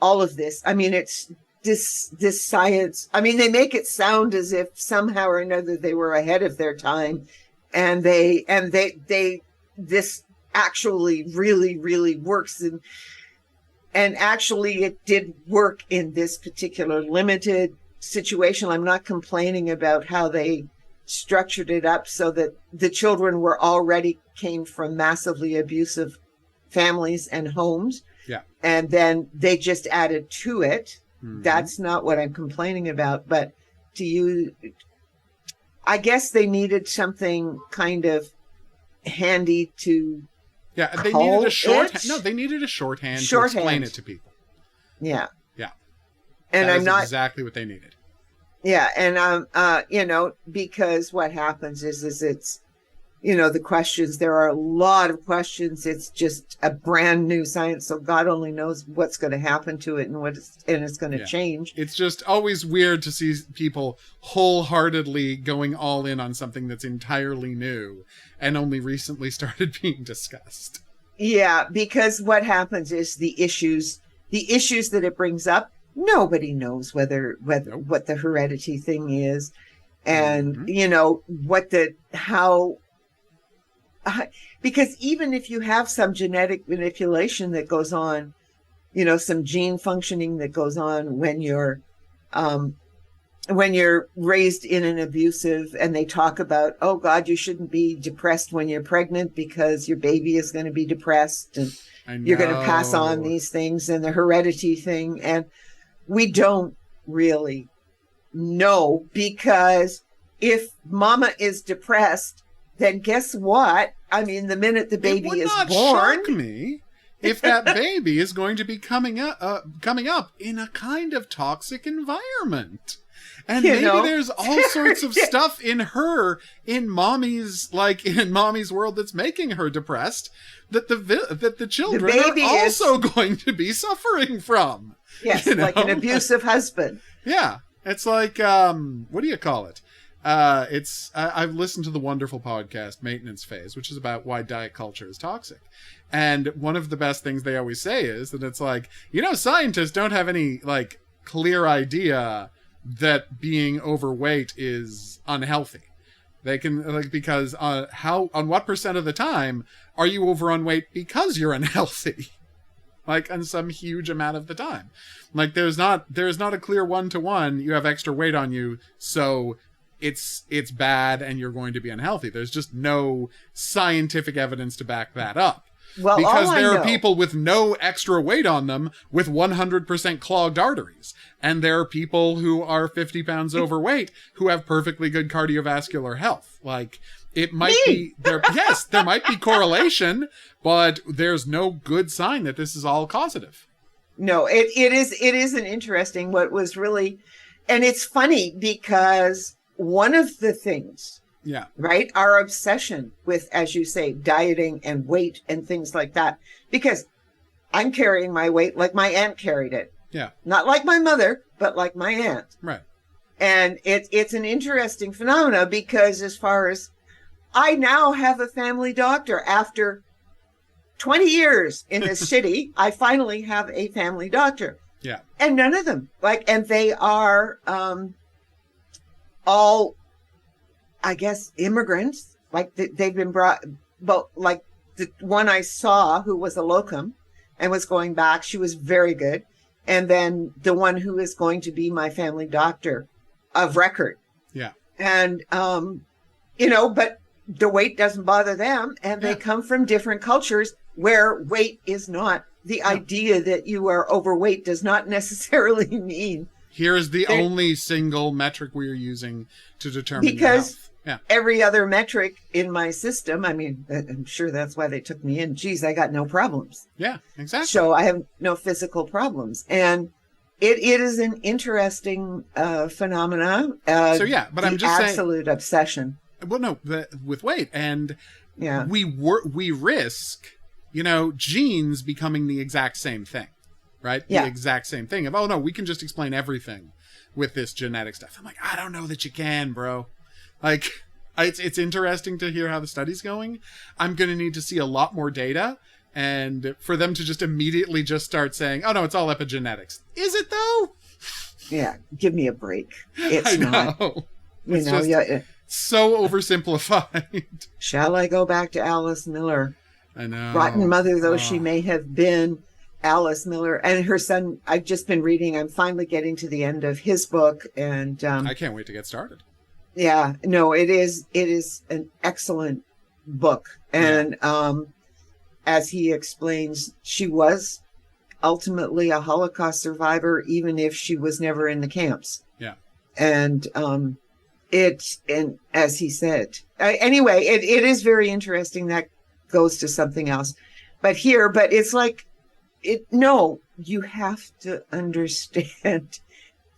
all of this. I mean, it's this science. I mean, they make it sound as if somehow or another they were ahead of their time, and they this actually really, really works. And actually it did work in this particular limited situation. I'm not complaining about how they structured it up so that the children came from massively abusive families and homes. Yeah. And then they just added to it. Mm-hmm. That's not what I'm complaining about. But I guess they needed something kind of handy to. Yeah, they needed a shorthand. No, they needed a shorthand to explain it to people. Yeah. Yeah. And that I'm not exactly what they needed. Yeah, and because what happens is it's, the questions, there are a lot of questions. It's just a brand new science, so God only knows what's going to happen to it and it's going to change. It's just always weird to see people wholeheartedly going all in on something that's entirely new and only recently started being discussed. Yeah, because what happens is the issues that it brings up, nobody knows whether what the heredity thing is, and because even if you have some genetic manipulation that goes on, some gene functioning that goes on when you're raised in an abusive, and they talk about, oh God, you shouldn't be depressed when you're pregnant because your baby is going to be depressed and you're going to pass on these things, and the heredity thing. And we don't really know, because if mama is depressed, then guess what? I mean, the minute the baby is born, shock me if that baby is going to be coming up in a kind of toxic environment. And maybe there's all sorts of stuff in mommy's world that's making her depressed, that the children are also going to be suffering from. Yes, like an abusive husband. Yeah. It's like, what do you call it? I've listened to the wonderful podcast Maintenance Phase, which is about why diet culture is toxic. And one of the best things they always say is that it's like, scientists don't have any clear idea that being overweight is unhealthy. They can because on what percent of the time are you overweight because you're unhealthy? On some huge amount of the time. There's not a clear 1-to-1, you have extra weight on you, so it's bad and you're going to be unhealthy. There's just no scientific evidence to back that up. Well, because there are people with no extra weight on them with 100% clogged arteries. And there are people who are 50 pounds overweight who have perfectly good cardiovascular health. It might be there. Yes, there might be correlation, but there's no good sign that this is all causative. No, it is an interesting, what was really, and it's funny because one of the things, right, our obsession with, as you say, dieting and weight and things like that, because I'm carrying my weight like my aunt carried it. Yeah. Not like my mother, but like my aunt. Right. And it's an interesting phenomena, because as far as I now have a family doctor after 20 years in this city, I finally have a family doctor. Yeah. And none of them and they are all, I guess, immigrants. They've been brought, but the one I saw who was a locum and was going back, she was very good. and then the one who is going to be my family doctor of record. Yeah. And, but the weight doesn't bother them. And they come from different cultures where weight is not the idea that you are overweight does not necessarily mean. Here is the only single metric we are using to determine your because health. Yeah. every other metric in my system, I mean, I'm sure that's why they took me in. Geez, I got no problems. Yeah, exactly. So I have no physical problems. And it is an interesting phenomena. But I'm just saying, absolute obsession. Well, no, with weight, and Yeah. we risk, genes becoming the exact same thing, right? Yeah. The exact same thing of, oh no, we can just explain everything with this genetic stuff. I'm like, I don't know that you can, bro. Like, it's interesting to hear how the study's going. I'm going to need to see a lot more data, and for them to just immediately just start saying, oh no, it's all epigenetics. Is it though? Yeah. Give me a break. It's I not. know. You It's know, just yeah. so oversimplified. Shall I go back to Alice Miller? I know. Rotten mother though Oh. she may have been, Alice Miller and her son. I've just been reading. I'm finally getting to the end of his book, and I can't wait to get started. yeah, no, it is an excellent book, and as he explains, she was ultimately a Holocaust survivor, even if she was never in the camps. Yeah. And and as he said, anyway, it is very interesting. That goes to something else, but it's like no, you have to understand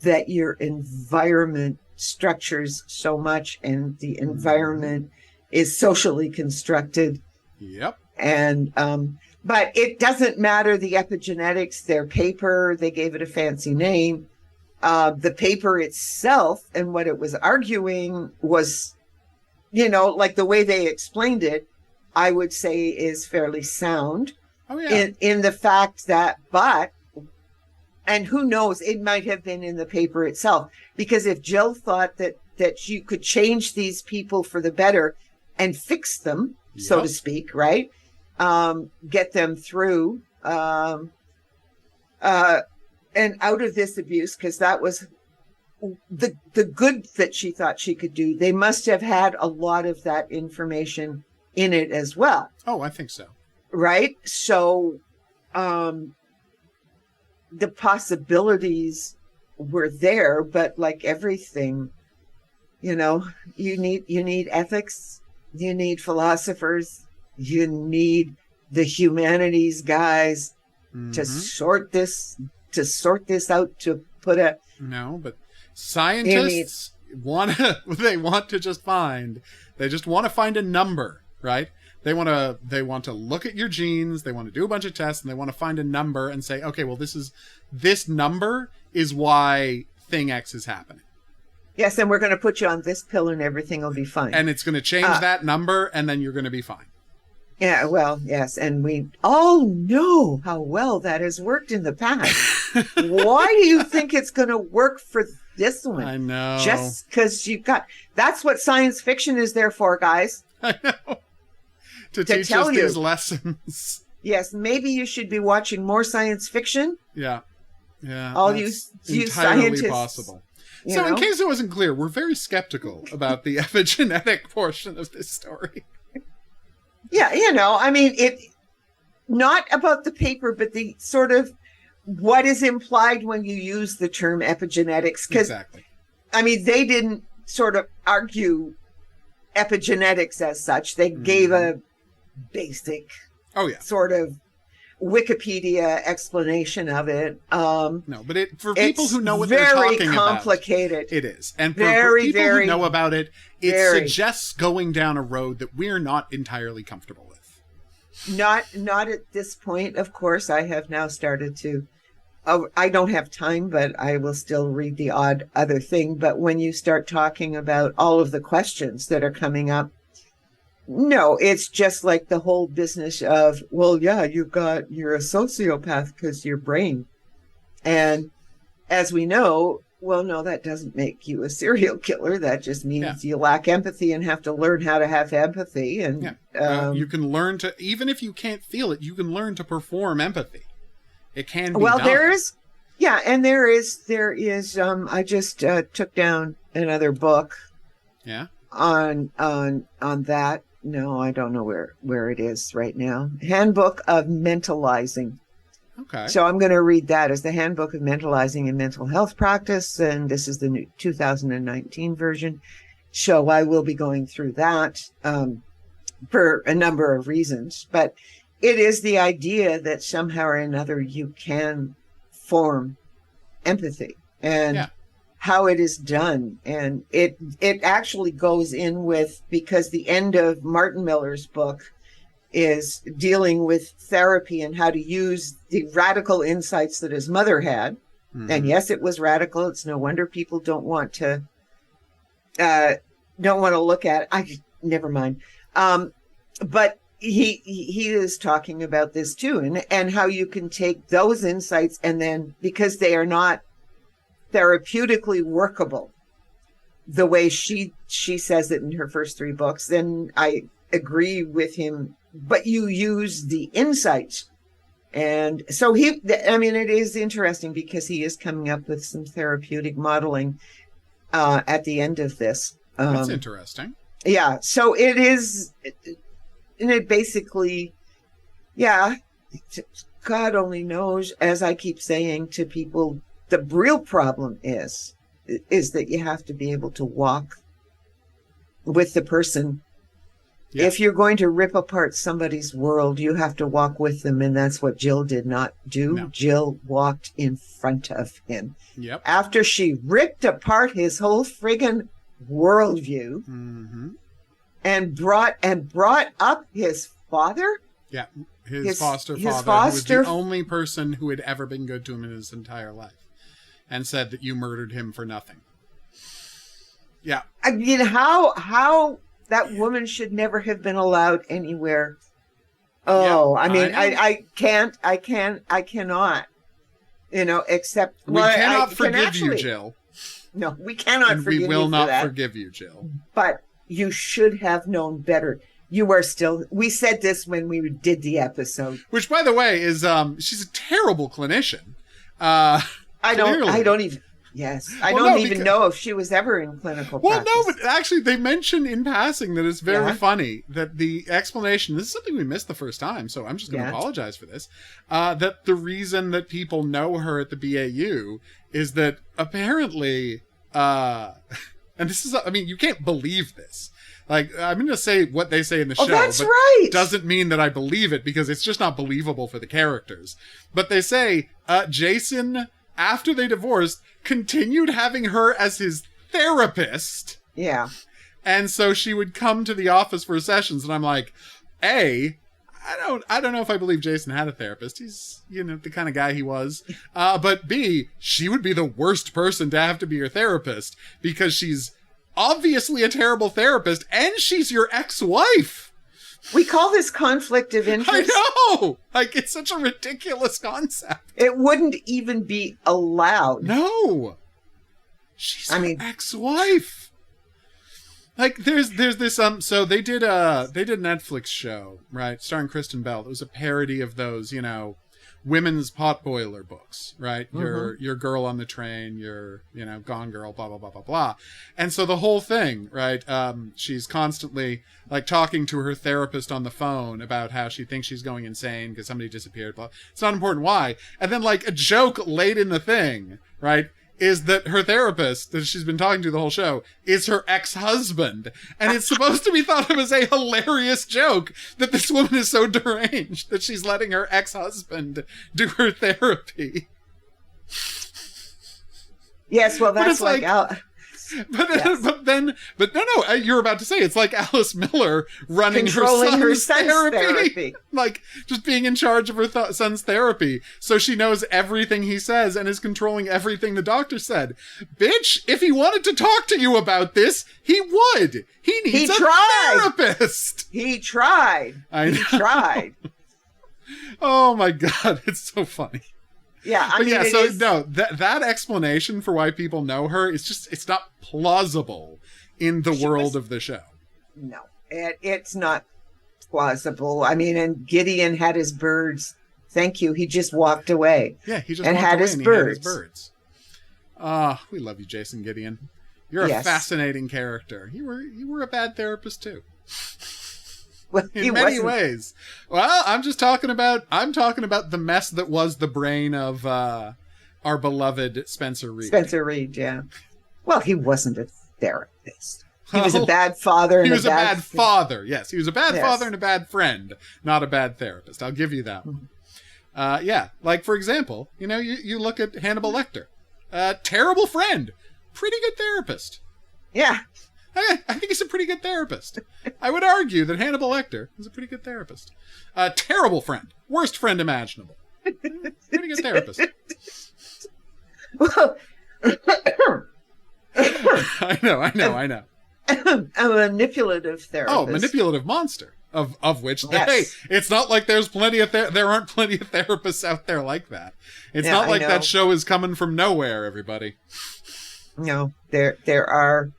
that your environment structures so much, and the environment is socially constructed. Yep. And but it doesn't matter the epigenetics, their paper, they gave it a fancy name. The paper itself and what it was arguing was, like the way they explained it, I would say is fairly sound. Oh yeah. In the fact that, and who knows, it might have been in the paper itself, because if Jill thought that you could change these people for the better and fix them, so to speak, right? Get them through, and out of this abuse, because that was the good that she thought she could do. They must have had a lot of that information in it as well. Oh, I think so. Right? So, the possibilities were there, but like everything, you need ethics, you need philosophers, you need the humanities guys to sort this out, to put No, but scientists want to just find a number, right? They want to look at your genes, they want to do a bunch of tests, and they want to find a number and say, okay, well, this number is why thing X is happening. Yes, and we're going to put you on this pill and everything will be fine. And it's going to change that number, and then you're going to be fine. Yeah, well, yes, and we all know how well that has worked in the past. Why do you think it's going to work for this one? I know. Just because that's what science fiction is there for, guys. I know. To teach tell us you. these lessons. Yes, maybe you should be watching more science fiction. Yeah. Yeah. All that's you entirely scientists. possible. You So in know? case it wasn't clear, we're very skeptical about the epigenetic portion of this story. Yeah, I mean, it not about the paper, but the sort of what is implied when you use the term epigenetics. Because, Exactly. I mean, they didn't sort of argue epigenetics as such. They gave a basic Oh yeah. sort of Wikipedia explanation of it. No, but for people who know what they're very talking complicated. about, it is. And for Very, people very, who know about it, it very. suggests going down a road that we're not entirely comfortable with. Not at this point, of course. I have now started to. I don't have time, but I will still read the odd other thing. But when you start talking about all of the questions that are coming up, no, it's just like the whole business of, well, yeah, you're a sociopath because your brain. And as we know, well, no, that doesn't make you a serial killer. That just means you lack empathy and have to learn how to have empathy. And you can learn to, even if you can't feel it, you can learn to perform empathy. It can be well, done. Yeah, and there is I just took down another book Yeah. on that. No, I don't know where it is right now. Handbook of Mentalizing. Okay. So I'm going to read that as the Handbook of Mentalizing in Mental Health Practice, and this is the new 2019 version. So I will be going through that for a number of reasons, but it is the idea that somehow or another you can form empathy and how it is done. And it actually goes in with, because the end of Martin Miller's book is dealing with therapy and how to use the radical insights that his mother had. Mm-hmm. And yes, it was radical. It's no wonder people don't want to look at it. Never mind. But he is talking about this too, and how you can take those insights and then, because they are not therapeutically workable the way she says it in her first 3 books, then I agree with him. But you use the insights. And so it is interesting because he is coming up with some therapeutic modeling at the end of this. That's interesting. Yeah. So it is, and it basically, God only knows, as I keep saying to people, the real problem is that you have to be able to walk with the person. Yeah. If you're going to rip apart somebody's world, you have to walk with them. And that's what Jill did not do. No. Jill walked in front of him. Yep. After she ripped apart his whole friggin' worldview, mm-hmm. and brought up his father. Yeah. His foster father, who was the only person who had ever been good to him in his entire life, and said that you murdered him for nothing. Yeah. I mean, how that woman should never have been allowed anywhere. Oh, yeah, I mean, I cannot, except... We cannot forgive you, Jill. No, we cannot forgive you. We will not forgive you, Jill. But you should have known better. You are still... We said this when we did the episode. Which, by the way, is she's a terrible clinician. I don't even... Yes. I don't even know if she was ever in clinical practice. Well, no, but actually they mention in passing that it's very funny that the explanation, this is something we missed the first time, so I'm just going to apologize for this, that the reason that people know her at the BAU is that apparently, and this is, I mean, you can't believe this. Like, I'm going to say what they say in the show, that's but right. Doesn't mean that I believe it because it's just not believable for the characters. But they say, Jason, after they divorced, continued having her as his therapist. Yeah. And so she would come to the office for sessions, and I'm like, I don't know if I believe Jason had a therapist. He's, the kind of guy he was. But B, she would be the worst person to have to be your therapist because she's obviously a terrible therapist and she's your ex-wife. We call this conflict of interest. I know! Like, it's such a ridiculous concept. It wouldn't even be allowed. No! She's her ex-wife. Like, there's this, so they did a Netflix show, right, starring Kristen Bell. It was a parody of those, women's potboiler books, right? Mm-hmm. Your girl on the train, your, Gone Girl, blah, blah, blah, blah, blah. And so the whole thing, right? She's constantly like talking to her therapist on the phone about how she thinks she's going insane because somebody disappeared. Blah. It's not important why. And then like a joke late in the thing, right? Is that her therapist that she's been talking to the whole show is her ex-husband. And it's supposed to be thought of as a hilarious joke that this woman is so deranged that she's letting her ex-husband do her therapy. Yes, well, that's like But no, you're about to say it's like Alice Miller running her son's therapy. Like, just being in charge of her son's therapy. So she knows everything he says and is controlling everything the doctor said. Bitch, if he wanted to talk to you about this, he would. He needs a therapist. He tried. He tried. Oh my God, it's so funny. Yeah, that explanation for why people know her is just, it's not plausible in the world of the show. No, it's not plausible. I mean, and Gideon had his birds thank you. He just walked away. Yeah, he just and walked had away his and he birds. had his birds. We love you, Jason Gideon. You're a Yes. fascinating character. You were a bad therapist too. Well, In he many wasn't. ways. Well, I'm talking about the mess that was the brain of our beloved Spencer Reid. Spencer Reid, yeah. Well, he wasn't a therapist. He was a Well, bad father. And He was a bad f- father. Yes, he was a bad Yes. father and a bad friend, not a bad therapist. I'll give you that one. Yeah, like for example, you look at Hannibal Lecter. Terrible friend, pretty good therapist. Yeah. I think he's a pretty good therapist. I would argue that Hannibal Lecter is a pretty good therapist. Terrible friend, worst friend imaginable. Pretty good therapist. Well, I know. a manipulative therapist. Oh, manipulative monster. Of which, Yes. hey, it's not like there's there aren't plenty of therapists out there like that. It's Yeah, not I like know. that show is coming from nowhere, everybody. No, there are.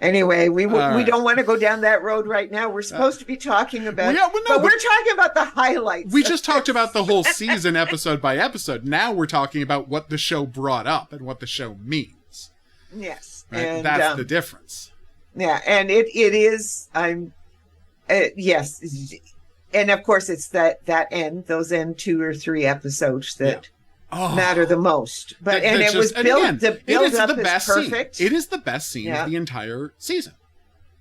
Anyway, we right. don't want to go down that road right now. We're supposed to be talking about, yeah, well, no, but but- we're talking about the highlights. We just talked about the whole season episode by episode. Now we're talking about what the show brought up and what the show means. Yes, Right? and That's the difference. yeah, and it is. Yes, and of course it's those end 2 or 3 episodes that Oh, matter the most. But and that it was just- and built. again, The build it is up the is best perfect. Scene. It is the best scene Yeah. of the entire season.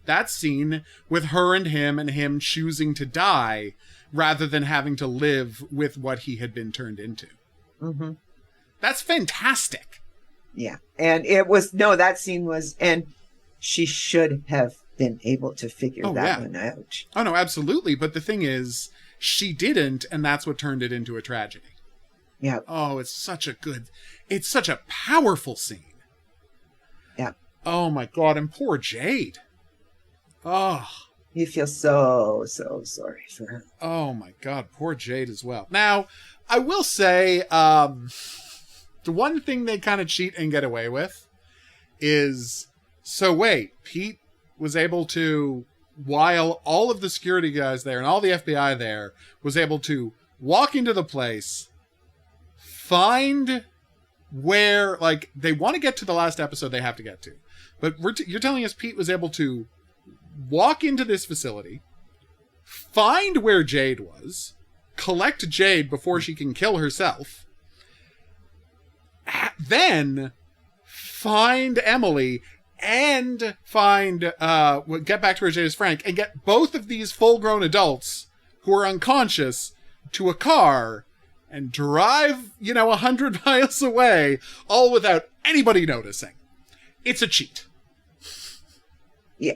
That scene with her and him choosing to die rather than having to live with what he had been turned into. Mm-hmm. That's fantastic. Yeah, and that scene was, and she should have been able to figure that one out. Oh, no, absolutely. But the thing is, she didn't, and that's what turned it into a tragedy. Yeah, Oh, it's such a powerful scene. yeah. Oh my God, and poor Jade. Oh, You feel so sorry for her. oh my God, poor Jade as well. Now, I will say, the one thing they kind of cheat and get away with is, so wait, Pete was able to, while all of the security guys there and all the FBI there, was able to walk into the place, find where, like, they want to get to the last episode they have to get to. But you're telling us Pete was able to walk into this facility, find where Jade was, collect Jade before she can kill herself, then find Emily and get back to where Jade is Frank and get both of these full-grown adults who are unconscious to a car and drive, 100 miles away, all without anybody noticing. It's a cheat. Yeah.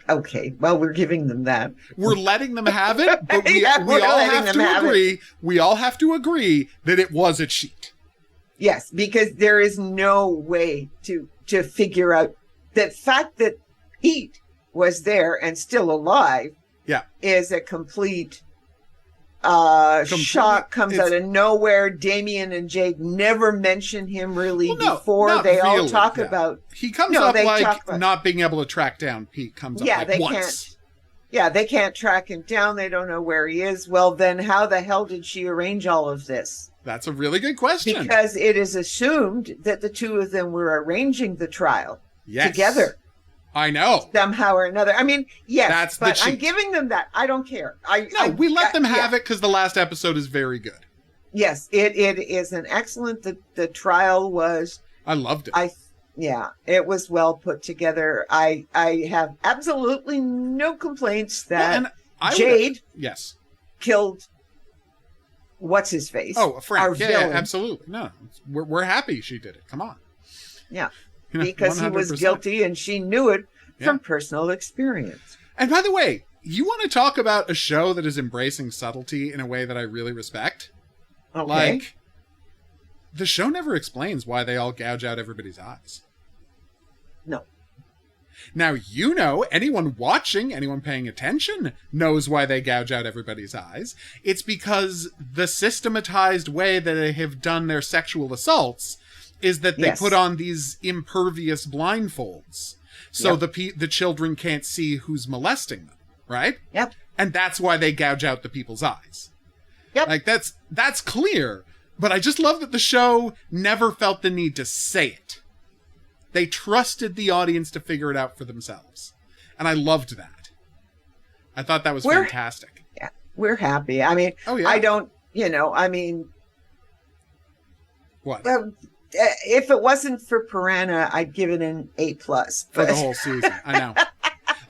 Okay. Well, we're giving them that. We're letting them have it, but we Yeah, all we're letting have them to have agree. We all have to agree that it was a cheat. Yes, because there is no way to figure out the fact that Pete was there and still alive. Yeah. Is a complete shock. Comes it's- out of nowhere. Damien and Jade never mention him really Well, no, before. not They all really, talk yeah. about. He comes No, up they like talk about- not being able to track down Pete comes up Yeah, like they once. can't. Yeah, they can't track him down. They don't know where he is. Well, then how the hell did she arrange all of this? That's a really good question. Because it is assumed that the two of them were arranging the trial Yes. together I know. somehow or another. I mean, yes, That's the but I'm cheat. giving them that. I don't care. We let them have yeah. it because the last episode is very good. Yes, it is an excellent. The trial was. I loved it. It was well put together. I have absolutely no complaints that and I would- Jade yes. killed. What's his face? Oh, Our Frank. Yeah, villain. absolutely. No, we're happy she did it. Come on. Yeah, because he was 100%. guilty and she knew it Yeah. from personal experience. And by the way, you want to talk about a show that is embracing subtlety in a way that I really respect? Okay. Like, the show never explains why they all gouge out everybody's eyes. No. Now, anyone watching, anyone paying attention knows why they gouge out everybody's eyes. It's because the systematized way that they have done their sexual assaults is that they Yes. put on these impervious blindfolds. So Yep. the children can't see who's molesting them, right? Yep. And that's why they gouge out the people's eyes. Yep. Like that's clear. But I just love that the show never felt the need to say it. They trusted the audience to figure it out for themselves. And I loved that. I thought that was fantastic. Yeah, we're happy. I mean, I don't, What? If it wasn't for Piranha, I'd give it an A+. For the whole season. I know.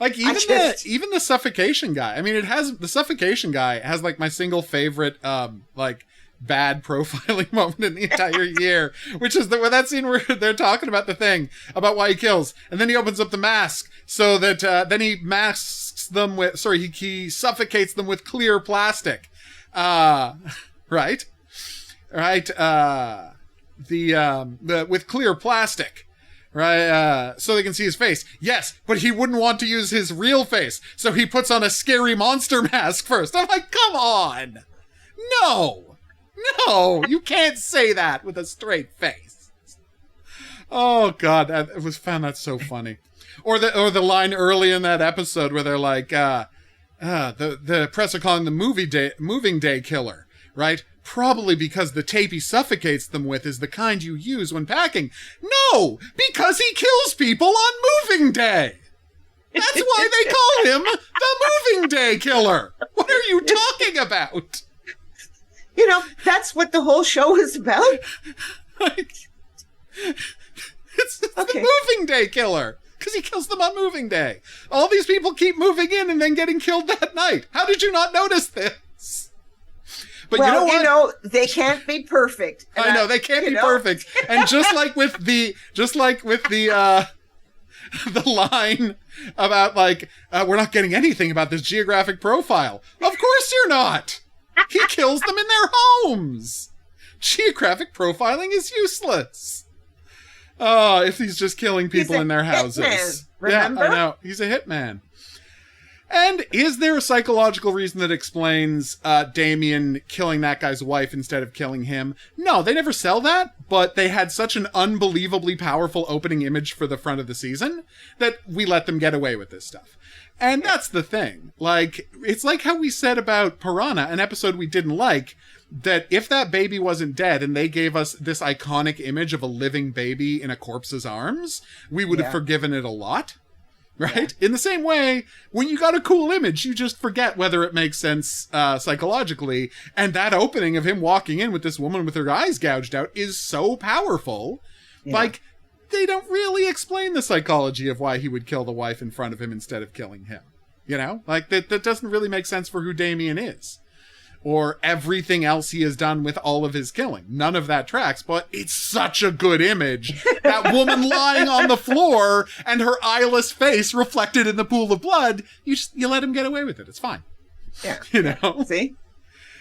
Like even the suffocation guy. I mean, the suffocation guy has like my single favorite bad profiling moment in the entire year, which is that scene where they're talking about the thing about why he kills, and then he opens up the mask so that then he masks them with he suffocates them with clear plastic, right with clear plastic. Right, so they can see his face. Yes, but he wouldn't want to use his real face, so he puts on a scary monster mask first. I'm like, come on! No, you can't say that with a straight face. Oh God, I found that so funny. Or the line early in that episode where they're like, the press are calling the moving day killer, right? Probably because the tape he suffocates them with is the kind you use when packing. No, because he kills people on moving day. That's why they call him the moving day killer. What are you talking about? That's what the whole show is about. It's the moving day killer. Because he kills them on moving day. All these people keep moving in and then getting killed that night. How did you not notice this? But they can't be perfect. I know they can't be perfect. And just like with the line about we're not getting anything about this geographic profile. Of course you're not. He kills them in their homes. Geographic profiling is useless. Oh, if he's just killing people in their houses. Hitman, remember? Yeah, I know. He's a hitman. And is there a psychological reason that explains Damien killing that guy's wife instead of killing him? No, they never sell that, but they had such an unbelievably powerful opening image for the front of the season that we let them get away with this stuff. And that's the thing. It's like how we said about Piranha, an episode we didn't like, that if that baby wasn't dead and they gave us this iconic image of a living baby in a corpse's arms, we would have forgiven it a lot. Right? Yeah. In the same way, when you got a cool image, you just forget whether it makes sense psychologically. And that opening of him walking in with this woman with her eyes gouged out is so powerful. Yeah. They don't really explain the psychology of why he would kill the wife in front of him instead of killing him. That doesn't really make sense for who Damien is. Or everything else he has done with all of his killing. None of that tracks, but it's such a good image. That woman lying on the floor and her eyeless face reflected in the pool of blood, you let him get away with it. It's fine. Yeah. See?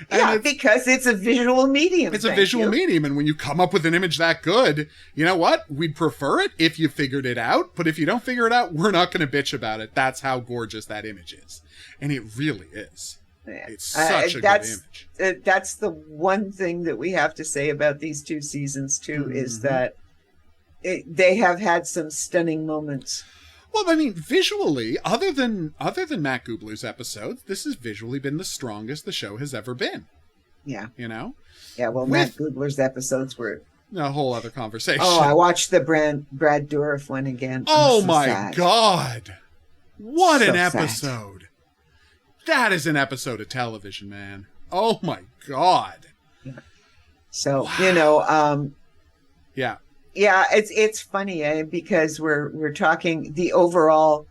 And because it's a visual medium. It's a visual medium, and when you come up with an image that good, you know what? We'd prefer it if you figured it out, but if you don't figure it out, we're not going to bitch about it. That's how gorgeous that image is. And it really is. It's such a good image. That's the one thing that we have to say about these two seasons too, is that they have had some stunning moments. Well, I mean, visually, other than Matt Gubler's episodes, this has visually been the strongest the show has ever been. Yeah. Yeah, well, Matt Gubler's episodes were a whole other conversation. Oh, I watched the Brad Dourif one again. Oh my God. What an episode. That is an episode of television, man. Oh my God. So, yeah. Yeah, it's funny because we're talking the overall.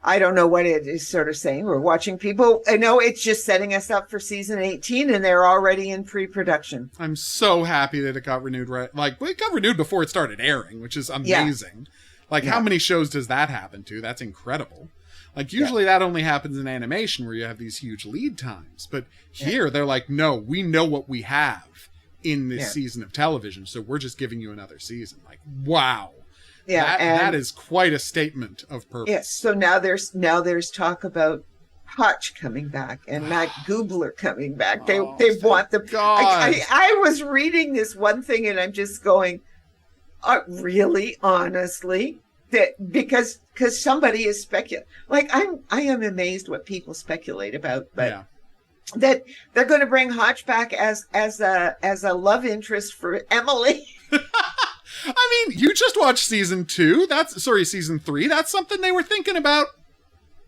I don't know what it is sort of saying. We're watching people. I know it's just setting us up for season 18, and they're already in pre-production. I'm so happy that it got renewed. Right, it got renewed before it started airing, which is amazing. How many shows does that happen to? That's incredible. Usually that only happens in animation where you have these huge lead times. But here they're like, no, we know what we have in this season of television, so we're just giving you another season. Wow. Yeah. That is quite a statement of purpose. Yes. So now there's talk about Hutch coming back and Matt Gubler coming back. They want the God. I was reading this one thing and I'm just going, really, honestly? That because somebody is speculating. I am amazed what people speculate about, but that they're going to bring Hotch back as a love interest for Emily. I mean, you just watched season 3. That's something they were thinking about.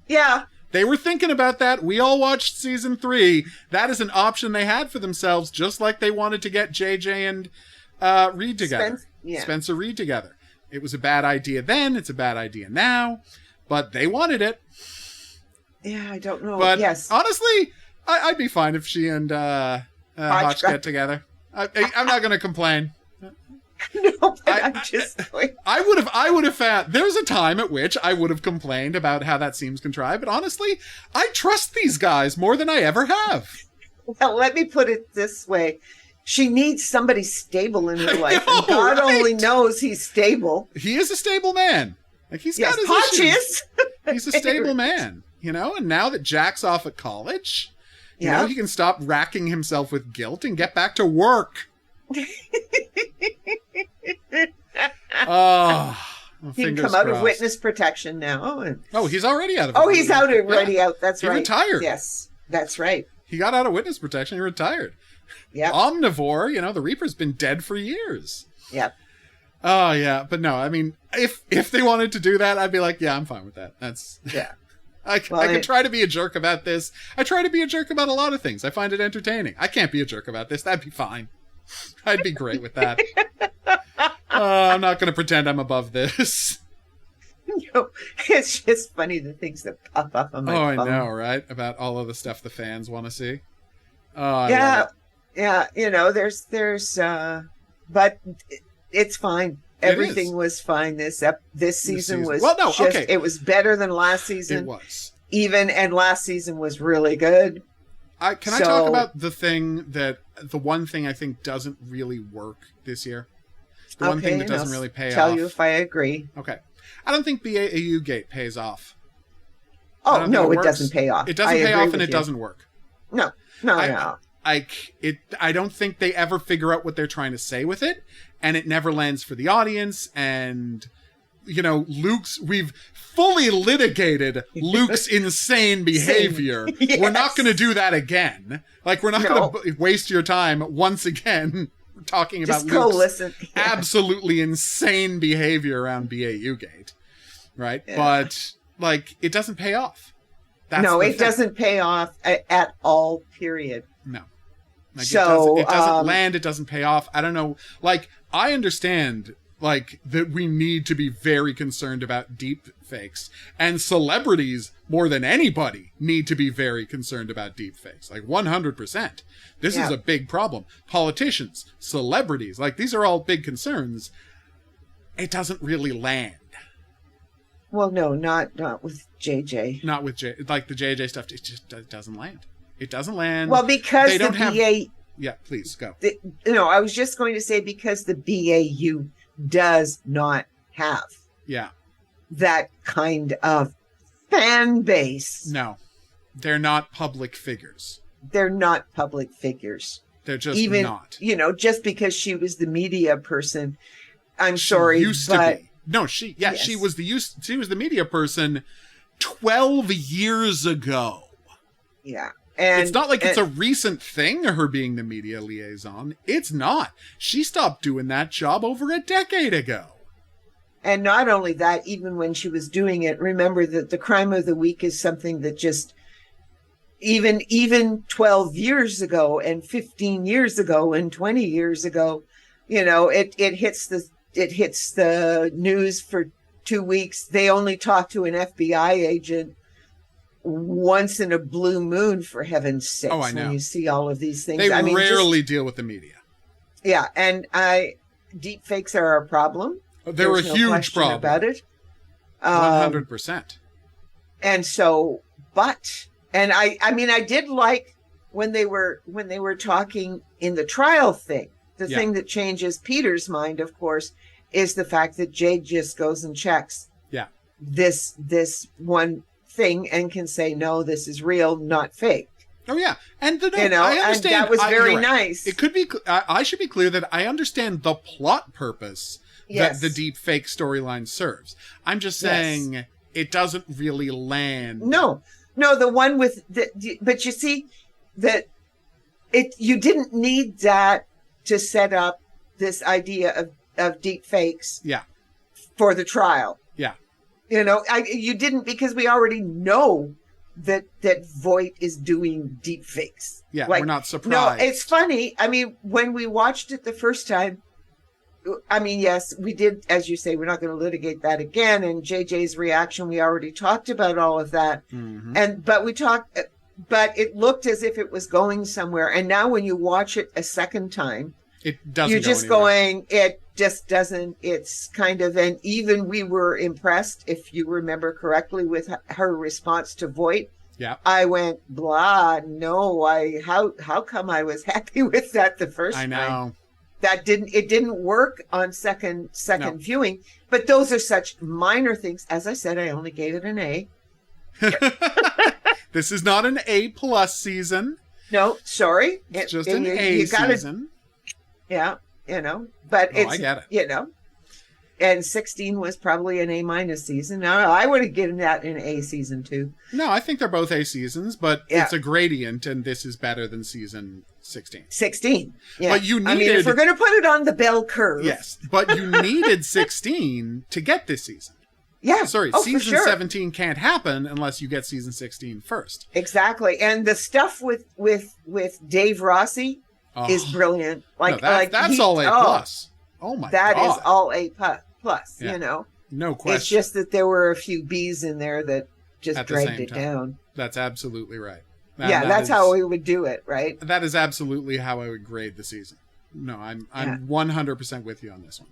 Yeah. They were thinking about that. We all watched season 3. That is an option they had for themselves, just like they wanted to get JJ and Reed together. Spencer Reed together. It was a bad idea then. It's a bad idea now. But they wanted it. Yeah, I don't know. But yes. honestly, I'd be fine if she and Hotch get together. I'm not going to complain. No, but I'm just like... I would have found... There's a time at which I would have complained about how that seems contrived, but honestly, I trust these guys more than I ever have. Well, let me put it this way. She needs somebody stable in her life, and God only knows he's stable. He is a stable man. Like, he's got his Hotch issues. is. He's a stable man, you know? And now that Jack's off at college, you know, he can stop racking himself with guilt and get back to work. He can come out of witness protection now. He's already out of it. Oh, he's already out. That's right. He retired. Yes, that's right. He got out of witness protection. He retired. Yeah. Omnivore, you know, the Reaper's been dead for years. Yeah. Oh, yeah. But no, I mean, if they wanted to do that, I'd be like, yeah, I'm fine with that. That's... Yeah. I could try to be a jerk about this. I try to be a jerk about a lot of things. I find it entertaining. I can't be a jerk about this. That'd be fine. I'd be great with that. I'm not going to pretend I'm above this. No, it's just funny the things that pop up on my phone. I know, right? About all of the stuff the fans want to see. Yeah, you know, there's, but it's fine. Everything was fine. This season was it was better than last season. It was. And last season was really good. I talk about the one thing I think doesn't really work this year? The one thing that doesn't really pay off. Tell you if I agree. Okay. I don't think BAU Gate pays off. Oh, no, it doesn't pay off. It doesn't pay off and it doesn't work. No. I don't think they ever figure out what they're trying to say with it, and it never lands for the audience, and, you know, we've fully litigated Luke's insane behavior. Yes. We're not going to do that again. Like, we're not going to waste your time once again talking about Luke's absolutely insane behavior around BAU Gate, right? Yeah. But, like, it doesn't pay off. It doesn't pay off at all, period. No. Like, so it doesn't land. It doesn't pay off. I don't know. Like, I understand, like, that we need to be very concerned about deep fakes, and celebrities more than anybody need to be very concerned about deep fakes. Like 100%. This is a big problem. Politicians, celebrities, like, these are all big concerns. It doesn't really land. Well, no, not with JJ. Not with like the JJ stuff. It just doesn't land. It doesn't land. Well, because the BA... Yeah, please, go. I was just going to say because the BAU does not have that kind of fan base. No, they're not public figures. They're not public figures. They're just not. You know, just because she was the media person, I'm sorry, used to be. No, she was the media person 12 years ago. Yeah. And it's not like it's a recent thing, her being the media liaison. It's not. She stopped doing that job over a decade ago. And not only that, even when she was doing it, remember that the crime of the week is something that just even 12 years ago and 15 years ago and 20 years ago, you know, it hits the news for 2 weeks. They only talk to an FBI agent once in a blue moon, for heaven's sakes. Oh, I know. When you see all of these things. They rarely deal with the media. Yeah, and deep fakes are a problem. They're a huge problem about it. 100%. And so, and I did like when they were talking in the trial thing. The thing that changes Peter's mind, of course, is the fact that Jade just goes and checks this one thing and can say, no, this is real, not fake. Oh yeah, and I understand. And that was very nice. It could be. I should be clear that I understand the plot purpose that the deep fake storyline serves. I'm just saying it doesn't really land. No, the one with but you see, that you didn't need that to set up this idea of deep fakes Yeah. for the trial. Yeah. You know, you didn't, because we already know that Voight is doing deep fakes. Yeah, Like, we're not surprised. No, it's funny. I mean, when we watched it the first time, I mean, yes, we did, as you say, we're not going to litigate that again. And JJ's reaction, we already talked about all of that. Mm-hmm. But it looked as if it was going somewhere. And now when you watch it a second time, It doesn't. you're go just anywhere. going, it just doesn't, it's kind of, and even we were impressed, if you remember correctly, with her response to Voight. Yeah. I went, blah, no, how come I was happy with that the first I time? know. It didn't work on second No. viewing, but those are such minor things. As I said, I only gave it an A. This is not an A+ season. No, sorry. It's just an A you gotta, season. yeah, you know, but Oh, it's, I get it. you know, and 16 was probably an A- season. No, I would have given that an A season too. No, I think they're both A seasons, but Yeah. it's a gradient, and this is better than season 16. 16. Yeah. But you I mean, if needed- we're going to put it on the bell curve. Yes, but you needed 16 to get this season. Yeah. Sorry, Oh, for season sure. 17 can't happen unless you get season 16 first. Exactly. And the stuff with Dave Rossi Oh, is brilliant. no, that's all A+. Oh my That God. is all A plus, Yeah. you know. No question. It's just that there were a few B's in there that just At the dragged same it time. down. That's absolutely right. Yeah, that's how we would do it, right? That is absolutely how I would grade the season. No, I'm 100% with you on this one.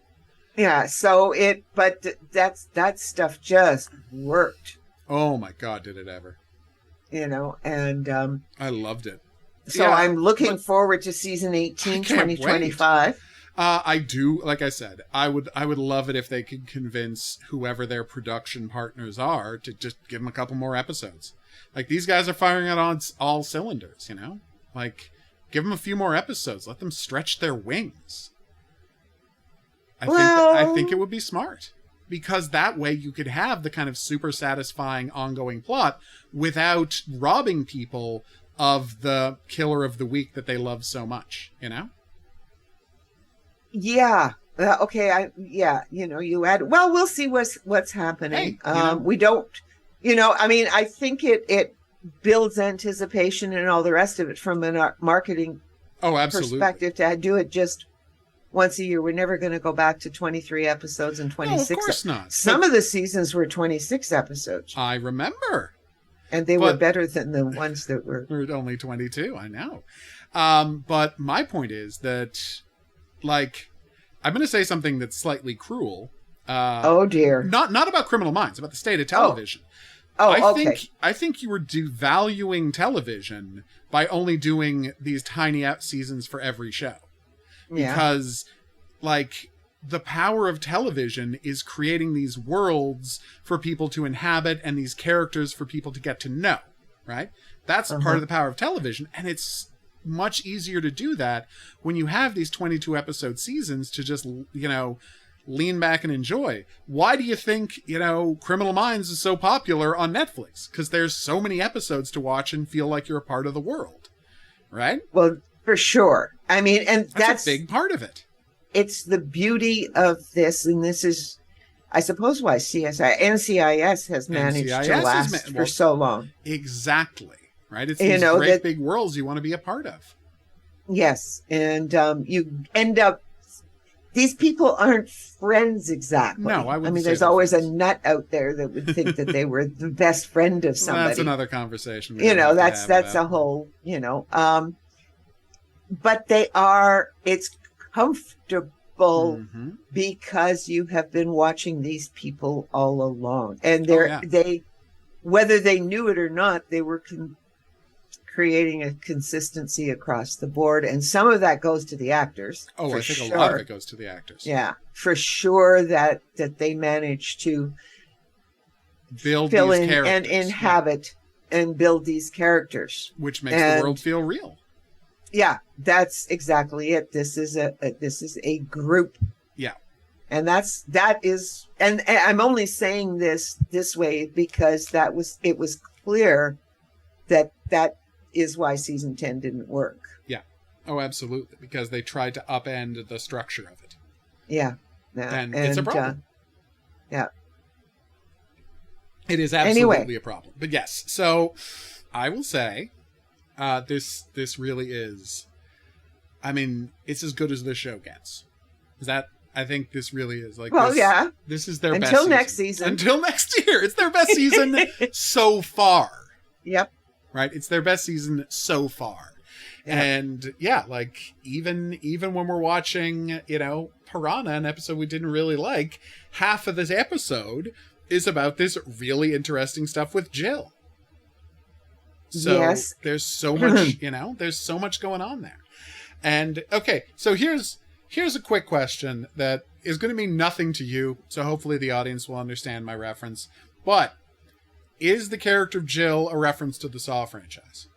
Yeah, so that stuff just worked, Oh my God, did it ever. you know, and I loved it. so Yeah, I'm looking but- forward to season 18, I can't wait. 2025. I do, like I said, I would love it if they could convince whoever their production partners are to just give them a couple more episodes. Like, these guys are firing it on all cylinders, you know? Like, give them a few more episodes. Let them stretch their wings. I think it would be smart, because that way you could have the kind of super satisfying ongoing plot without robbing people of the killer of the week that they love so much, you know? Yeah. Okay. You know, you add, well, we'll see what's happening. Hey, you know. We don't, you know, I mean, I think it builds anticipation and all the rest of it from a marketing Oh, absolutely. perspective to do it just once a year. We're never going to go back to 23 episodes and 26. No, of course not. Some of the seasons were 26 episodes, I remember. and they were but- better than the ones that were. We're only 22, I know. But my point is that, like, I'm going to say something that's slightly cruel. Oh dear. Not about Criminal Minds, about the state of television. Oh, okay. I think you were devaluing television by only doing these tiny seasons for every show. Yeah. Because, like, the power of television is creating these worlds for people to inhabit and these characters for people to get to know, right? That's part of the power of television, and it's much easier to do that when you have these 22 episode seasons to just, you know, lean back and enjoy. Why do you think, you know, Criminal Minds is so popular on Netflix? Because there's so many episodes to watch and feel like you're a part of the world, right? Well, for sure. I mean, and That's a big part of it. it's the beauty of this, and this is, I suppose, why NCIS has managed NCIS to has last for so long. Exactly, right? It's You these know, great that- big worlds you want to be a part of. Yes, and you end up. These people aren't friends exactly. No, I wouldn't mean, say there's they're always friends. a nut out there that would think that they were the best friend of Well, somebody. that's another conversation. we You don't know, have to that's have a about- whole. You know, but they are. It's comfortable Mhm. because you have been watching these people all along, and yeah. they, whether they knew it or not, they were creating a consistency across the board, and some of that goes to the actors. Oh, for I think sure. a lot of it goes to the actors. Yeah, for sure that they manage to Build fill these in characters, and inhabit and build these characters. which makes and- the world feel real. Yeah, that's exactly it. This is a group. Yeah. And that is, and I'm only saying this way because it was clear that is why season 10 didn't work. Yeah. Oh, absolutely. Because they tried to upend the structure of it. Yeah. And it's a problem. Yeah. It is absolutely a problem. But yes, so I will say this really is, I mean, it's as good as this show gets. I think this really is like, well, yeah. This is their best until season. next season. Until next year. It's their best season so far. Yep. Right? It's their best season so far. Yep. And yeah, like even when we're watching, Piranha, an episode we didn't really like, half of this episode is about this really interesting stuff with Jill. So yes. There's so much, there's so much going on there. And okay, so here's a quick question that is going to mean nothing to you, so hopefully the audience will understand my reference. But is the character of Jill a reference to the Saw franchise?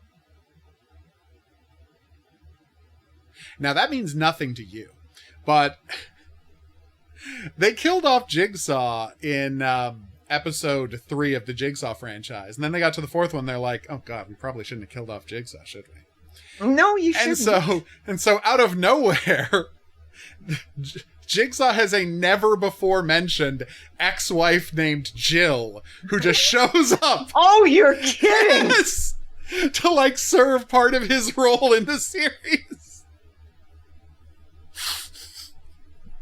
Now that means nothing to you, but they killed off Jigsaw in episode 3 of the Jigsaw franchise, and then they got to the 4th one. They're like, "Oh God, we probably shouldn't have killed off Jigsaw, should we?" No, you shouldn't. And so out of nowhere, Jigsaw has a never before mentioned ex-wife named Jill who just shows up. Oh, you're kidding! Yes, to like serve part of his role in the series.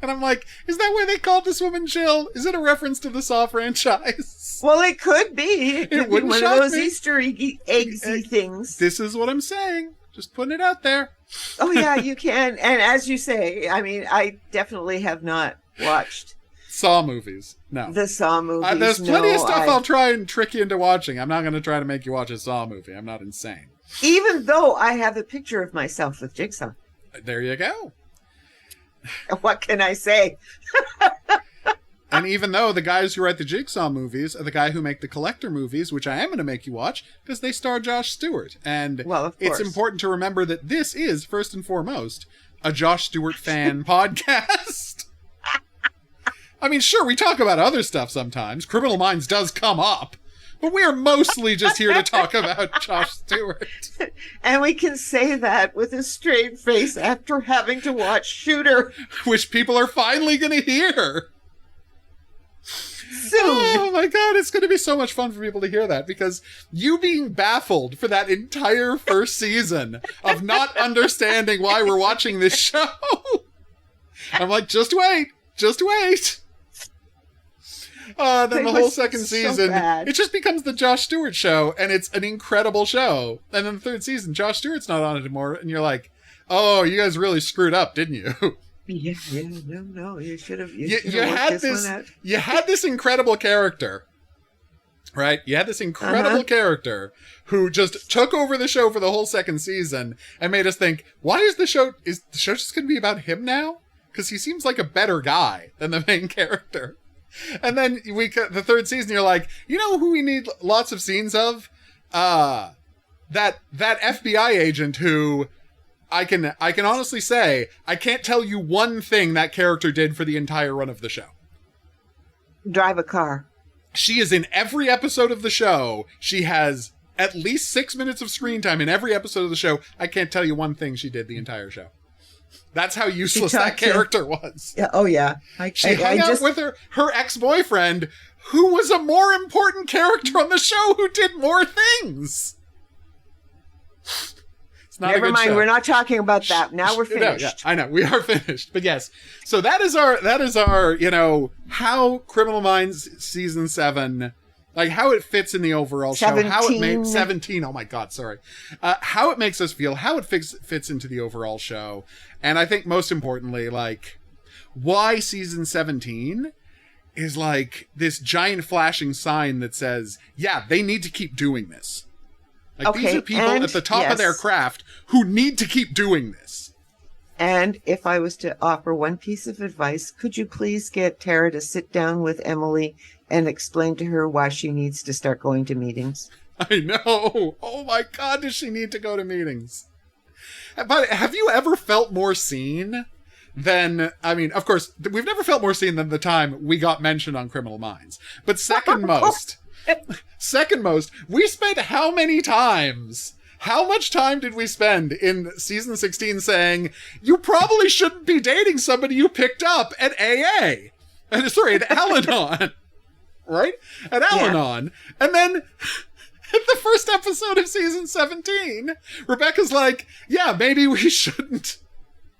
And I'm like, is that why they called this woman Jill? Is it a reference to the Saw franchise? Well, it could be. It could be one of those me. Easter eggsy things. This is what I'm saying. Just putting it out there. Oh, yeah, you can. And as you say, I mean, I definitely have not watched Saw movies. No. The Saw movies. There's plenty of stuff I'll try and trick you into watching. I'm not going to try to make you watch a Saw movie. I'm not insane. Even though I have a picture of myself with Jigsaw. There you go. What can I say? And even though the guys who write the Jigsaw movies are the guy who make the Collector movies, which I am going to make you watch, because they star Josh Stewart. And well, of course. It's important to remember that this is, first and foremost, a Josh Stewart fan podcast. I mean, sure, we talk about other stuff sometimes. Criminal Minds does come up. But we are mostly just here to talk about Josh Stewart. And we can say that with a straight face after having to watch Shooter. Which people are finally going to hear. Soon. Oh my God, it's going to be so much fun for people to hear that, because you being baffled for that entire first season of not understanding why we're watching this show. I'm like, just wait. Then the whole second season, it just becomes the Josh Stewart show, and it's an incredible show. And then the third season, Josh Stewart's not on it anymore, and you're like, oh, you guys really screwed up, didn't you? Yeah, no, you should have. You had this incredible character, right? You had this incredible character who just took over the show for the whole second season and made us think, why is the show just going to be about him now? Because he seems like a better guy than the main character. And then the third season, you're like, you know who we need lots of scenes of? That FBI agent who I can honestly say I can't tell you one thing that character did for the entire run of the show. Drive a car. She is in every episode of the show. She has at least 6 minutes of screen time in every episode of the show. I can't tell you one thing she did the entire show. That's how useless that character was. Yeah. Oh, yeah. She hung out with her ex-boyfriend, who was a more important character on the show, who did more things. It's not Never a good mind. show. We're not talking about that. Now we're finished. No, yeah, I know. We are finished. But yes. So that is our, how Criminal Minds season 7, like how it fits in the overall show, how it makes 17. Oh my God. Sorry. How it makes us feel, how it fits into the overall show. And I think most importantly, like why season 17 is like this giant flashing sign that says, yeah, they need to keep doing this. Like these are people at the top of their craft who need to keep doing this. And if I was to offer one piece of advice, could you please get Tara to sit down with Emily and explain to her why she needs to start going to meetings? I know. Oh my God, does she need to go to meetings? But have you ever felt more seen than, I mean, of course, we've never felt more seen than the time we got mentioned on Criminal Minds. But second most, we spent how many times How much time did we spend in season 16 saying, you probably shouldn't be dating somebody you picked up at AA? Sorry, at Al-Anon. Right? At Al-Anon. Yeah. And then... in the first episode of season 17, Rebecca's like, yeah, maybe we shouldn't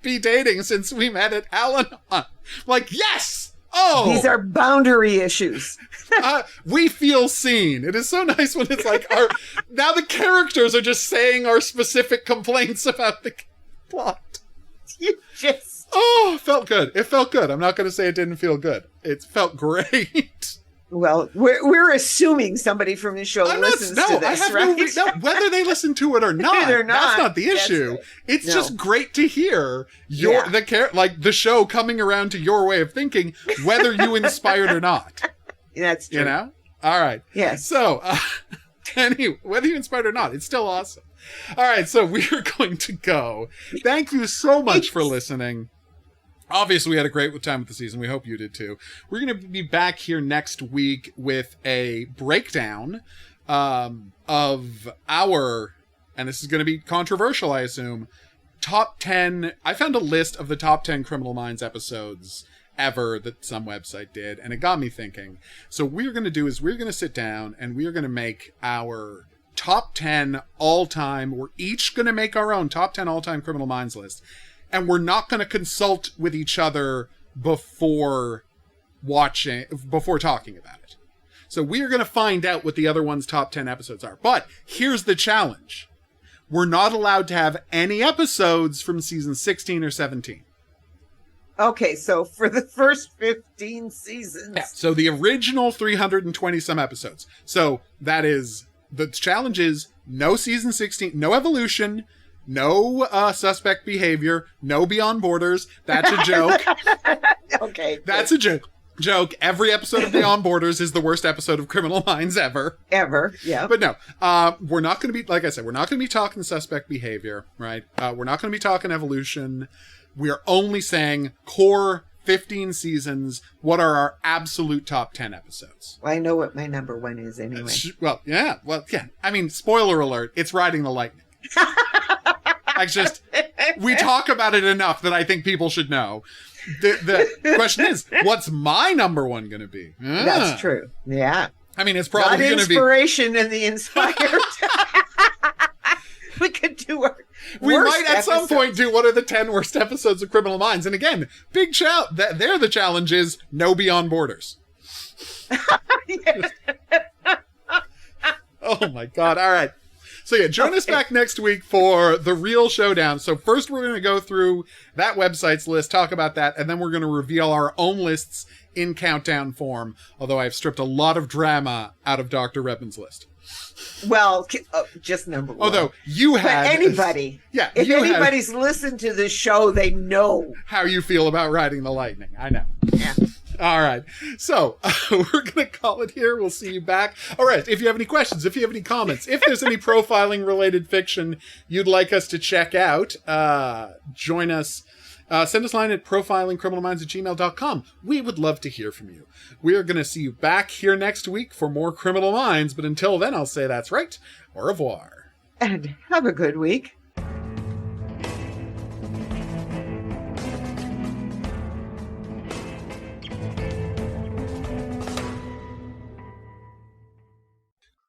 be dating since we met at Al-Anon. Like, yes! Oh! These are boundary issues. We feel seen. It is so nice when it's like, now the characters are just saying our specific complaints about the plot. You just... Oh, it felt good. It felt good. I'm not going to say it didn't feel good. It felt great. Well, we're assuming somebody from the show listens to this, I have right? No, whether they listen to it or not, that's not the issue. Right. It's just great to hear the show coming around to your way of thinking, whether you inspired or not. That's true. You know? All right. Yes. So, anyway, whether you inspired or not, it's still awesome. All right, so we are going to go. Thank you so much for listening. Obviously, we had a great time with the season. We hope you did too. We're going to be back here next week with a breakdown of our, and this is going to be controversial, I assume, top 10. I found a list of the top 10 Criminal Minds episodes ever that some website did, and it got me thinking. So what we're going to do is we're going to sit down and we're going to make our top 10 all-time. We're each going to make our own top 10 all-time Criminal Minds list. And we're not going to consult with each other before talking about it. So we are going to find out what the other one's top 10 episodes are. But here's the challenge. We're not allowed to have any episodes from season 16 or 17. Okay, so for the first 15 seasons. Yeah, so the original 320 some episodes. So that is, the challenge is no season 16, no Evolution, no Suspect Behavior, no Beyond Borders. That's a joke. Okay. That's a joke. Every episode of Beyond Borders is the worst episode of Criminal Minds ever. Ever, yeah. But no, we're not going to be, like I said, we're not going to be talking Suspect Behavior, right? We're not going to be talking Evolution. We are only saying core 15 seasons. What are our absolute top 10 episodes? Well, I know what my number one is anyway. Well, yeah. I mean, spoiler alert, it's Riding the Lightning. We talk about it enough that I think people should know. The question is, what's my number one going to be? That's true. Yeah. I mean, it's probably going to be inspiration and the inspired. We could do our We might at episodes. some point do what are the 10 worst episodes of Criminal Minds. And again, big shout. There the challenge is no Beyond Borders. Oh my God. All right. So yeah, join us back next week for the real showdown. So first we're going to go through that website's list, talk about that, and then we're going to reveal our own lists in countdown form, although I've stripped a lot of drama out of Dr. Redmond's list. Well, just number one. Although you had... But anybody. Yeah. If anybody's listened to this show, they know. How you feel about Riding the Lightning. I know. Yeah. All right. So we're going to call it here. We'll see you back. All right. If you have any questions, if you have any comments, if there's any profiling related fiction you'd like us to check out, join us. Send us a line at profilingcriminalminds@gmail.com. We would love to hear from you. We are going to see you back here next week for more Criminal Minds. But until then, I'll say that's right. Au revoir. And have a good week.